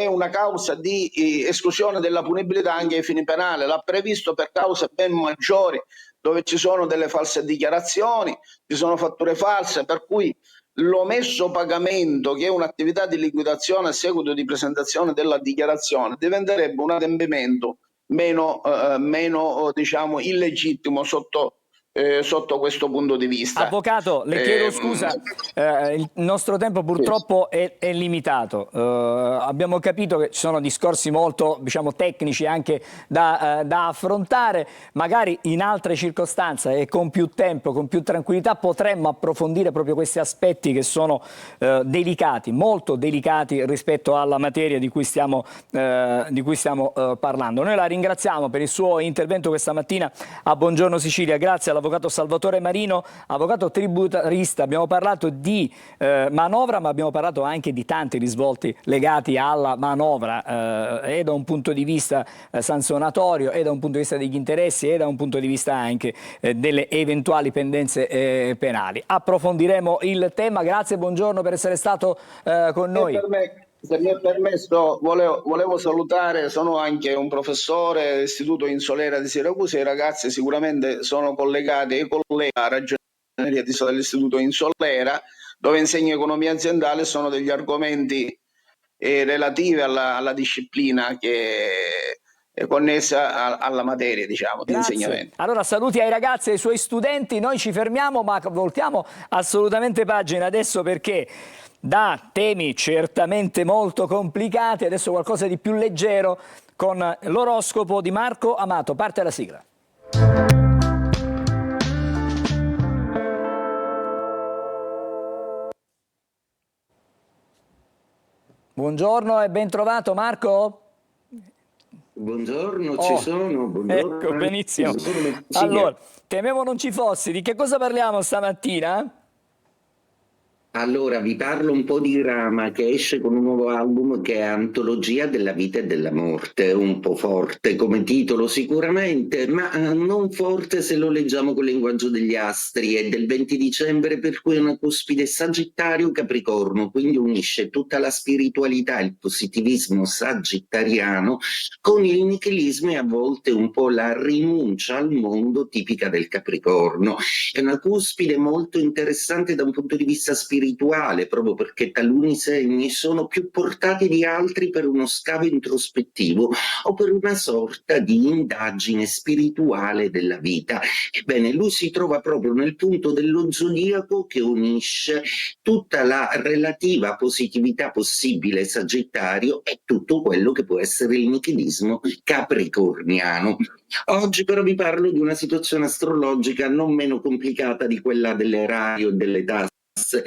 una causa di esclusione della punibilità anche ai fini penali. L'ha previsto per cause ben maggiori, dove ci sono delle false dichiarazioni, ci sono fatture false, per cui l'omesso pagamento, che è un'attività di liquidazione a seguito di presentazione della dichiarazione, diventerebbe un adempimento meno diciamo illegittimo sotto questo punto di vista. Avvocato, le chiedo scusa, il nostro tempo purtroppo è limitato. Abbiamo capito che ci sono discorsi molto, diciamo, tecnici anche da affrontare. Magari in altre circostanze e con più tempo, con più tranquillità, potremmo approfondire proprio questi aspetti che sono delicati, molto delicati rispetto alla materia di cui stiamo parlando. Noi la ringraziamo per il suo intervento questa mattina a Buongiorno Sicilia. Grazie all'avvocato Salvatore Marino, avvocato tributarista. Abbiamo parlato di manovra, ma abbiamo parlato anche di tanti risvolti legati alla manovra, e da un punto di vista sanzionatorio, e da un punto di vista degli interessi, e da un punto di vista anche delle eventuali pendenze penali. Approfondiremo il tema. Grazie, buongiorno per essere stato con noi. Se mi è permesso, volevo salutare, sono anche un professore dell'Istituto Insolera di Siracusa, i ragazzi sicuramente sono collegati e colleghi a Ragione dell'Istituto in Solera, dove insegno economia aziendale. Sono degli argomenti relativi alla disciplina che è connessa alla materia, diciamo, di insegnamento. Allora saluti ai ragazzi e ai suoi studenti, noi ci fermiamo ma voltiamo assolutamente pagina adesso, perché da temi certamente molto complicati adesso qualcosa di più leggero con l'oroscopo di Marco Amato. Parte la sigla. Buongiorno e ben trovato Marco. Buongiorno, ci sono. Buongiorno. Ecco, benissimo. Buongiorno. Allora, temevo non ci fossi. Di che cosa parliamo stamattina? Allora, vi parlo un po' di Rama, che esce con un nuovo album che è Antologia della vita e della morte. Un po' forte come titolo sicuramente, ma non forte se lo leggiamo col linguaggio degli astri. È del 20 dicembre, per cui è una cuspide Sagittario-Capricorno, quindi unisce tutta la spiritualità e il positivismo sagittariano con il nichilismo e a volte un po' la rinuncia al mondo tipica del Capricorno. È una cuspide molto interessante da un punto di vista spirituale, proprio perché taluni segni sono più portati di altri per uno scavo introspettivo o per una sorta di indagine spirituale della vita. Ebbene, lui si trova proprio nel punto dello zodiaco che unisce tutta la relativa positività possibile Sagittario e tutto quello che può essere il nichilismo capricorniano. Oggi però vi parlo di una situazione astrologica non meno complicata di quella dell'erario e delle tasse.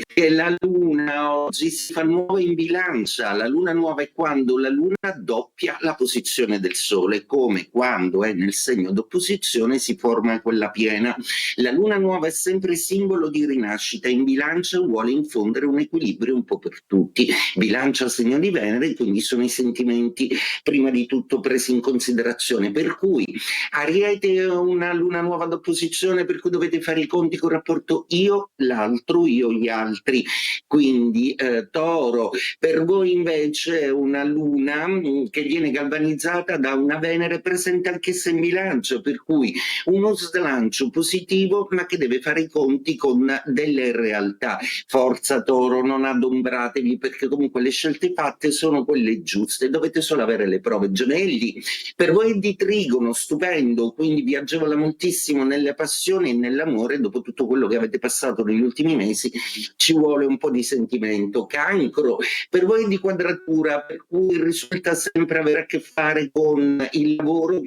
Che la luna oggi si fa nuova in bilancia. La luna nuova è quando la luna doppia la posizione del sole, come quando è nel segno d'opposizione si forma quella piena. La luna nuova è sempre simbolo di rinascita, in bilancia vuole infondere un equilibrio un po' per tutti. Bilancia segno di Venere, quindi sono i sentimenti prima di tutto presi in considerazione, per cui Ariete è una luna nuova d'opposizione, per cui dovete fare i conti con il rapporto io, l'altro, io, gli altri. Quindi Toro, per voi invece è una luna che viene galvanizzata da una Venere presente anch'essa in bilancio, per cui uno slancio positivo ma che deve fare i conti con delle realtà. Forza Toro, non adombratevi, perché comunque le scelte fatte sono quelle giuste, dovete solo avere le prove. Gemelli, per voi è di Trigono, stupendo, quindi vi agevola moltissimo nelle passioni e nell'amore. Dopo tutto quello che avete passato negli ultimi mesi ci vuole un po' di sentimento. Cancro, per voi è di Quadratura, per cui risulta sempre avere a che fare con il lavoro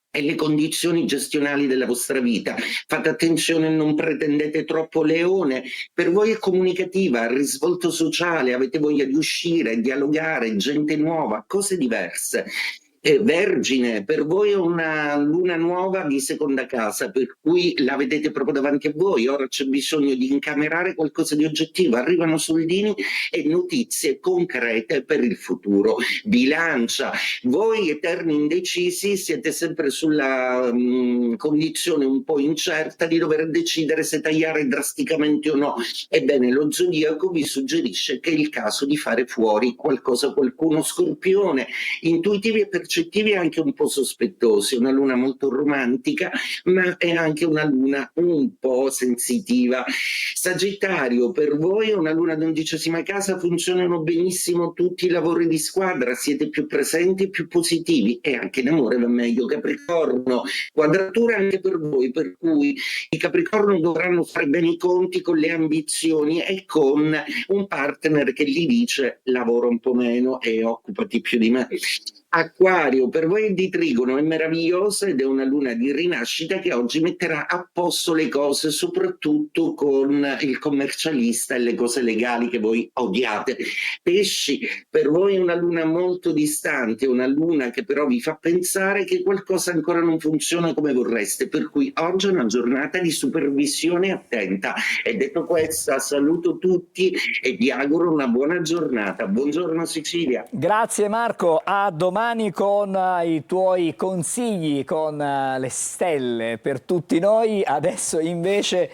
e le condizioni gestionali della vostra vita. Fate attenzione, non pretendete troppo. Leone, per voi è comunicativa, risvolto sociale, avete voglia di uscire, dialogare, gente nuova, cose diverse. Vergine, per voi è una luna nuova di seconda casa, per cui la vedete proprio davanti a voi. Ora c'è bisogno di incamerare qualcosa di oggettivo, arrivano soldini e notizie concrete per il futuro. Bilancia, voi eterni indecisi siete sempre sulla condizione un po' incerta di dover decidere se tagliare drasticamente o no. Ebbene, lo zodiaco vi suggerisce che è il caso di fare fuori qualcosa, qualcuno. Scorpione, intuitivi e percettivi anche un po' sospettosi, una luna molto romantica, ma è anche una luna un po' sensitiva. Sagittario, per voi è una luna d'11ª casa, funzionano benissimo tutti i lavori di squadra, siete più presenti e più positivi, e anche in amore va meglio. Capricorno, quadratura anche per voi, per cui i Capricorno dovranno fare bene i conti con le ambizioni e con un partner che gli dice lavora un po' meno e occupati più di me. Acquario, per voi è di Trigono, è meravigliosa ed è una luna di rinascita che oggi metterà a posto le cose, soprattutto con il commercialista e le cose legali che voi odiate. Pesci, per voi è una luna molto distante, una luna che però vi fa pensare che qualcosa ancora non funziona come vorreste, per cui oggi è una giornata di supervisione attenta. E detto questo, saluto tutti e vi auguro una buona giornata. Buongiorno Sicilia. Grazie Marco, a domani. domani con i tuoi consigli, con le stelle per tutti noi. Adesso invece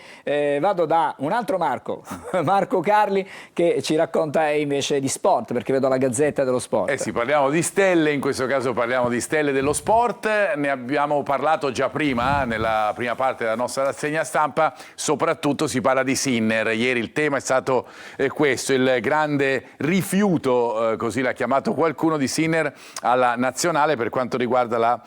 vado da un altro Marco, Marco Carli, che ci racconta invece di sport, perché vedo la Gazzetta dello Sport. Sì, parliamo di stelle, in questo caso parliamo di stelle dello sport. Ne abbiamo parlato già prima, nella prima parte della nostra rassegna stampa. Soprattutto si parla di Sinner. Ieri il tema è stato questo, il grande rifiuto, così l'ha chiamato qualcuno, di Sinner alla nazionale per quanto riguarda la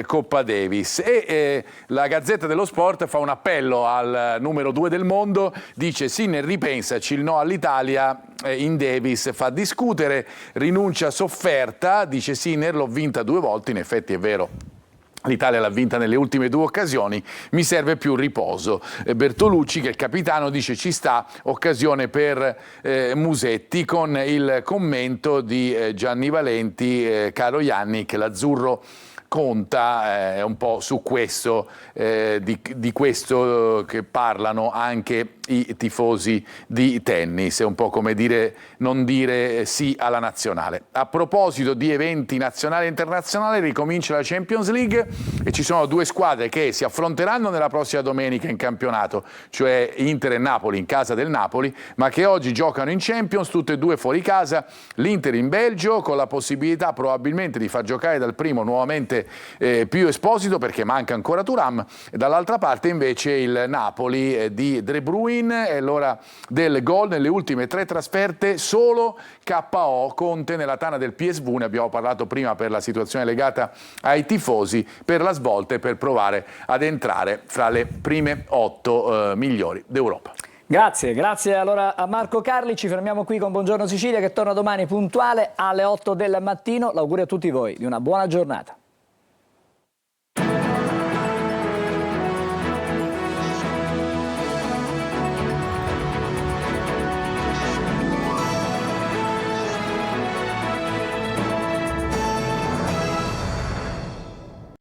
Coppa Davis. E la Gazzetta dello Sport fa un appello al numero 2 del mondo, dice: Sinner, ripensaci, il no all'Italia in Davis fa discutere, rinuncia sofferta, dice Sinner, l'ho vinta 2 volte, in effetti è vero. L'Italia l'ha vinta nelle ultime 2 occasioni, mi serve più riposo. Bertolucci, che è il capitano, dice: ci sta, occasione per Musetti, con il commento di Gianni Valenti, caro Yannick, l'azzurro conta, un po' su questo, di questo che parlano anche i tifosi di tennis. È un po' come dire, non dire sì alla nazionale. A proposito di eventi nazionali e internazionali, ricomincia la Champions League e ci sono 2 squadre che si affronteranno nella prossima domenica in campionato, cioè Inter e Napoli in casa del Napoli, ma che oggi giocano in Champions, tutte e 2 fuori casa. L'Inter in Belgio, con la possibilità probabilmente di far giocare dal primo nuovamente più Esposito, perché manca ancora Thuram, e dall'altra parte invece il Napoli di De Bruyne. È l'ora del gol nelle ultime 3 trasferte, solo KO. Conte nella tana del PSV, ne abbiamo parlato prima per la situazione legata ai tifosi, per la svolta e per provare ad entrare fra le prime 8 migliori d'Europa. Grazie allora a Marco Carli. Ci fermiamo qui con Buongiorno Sicilia, che torna domani puntuale alle 8 del mattino. L'augurio a tutti voi di una buona giornata.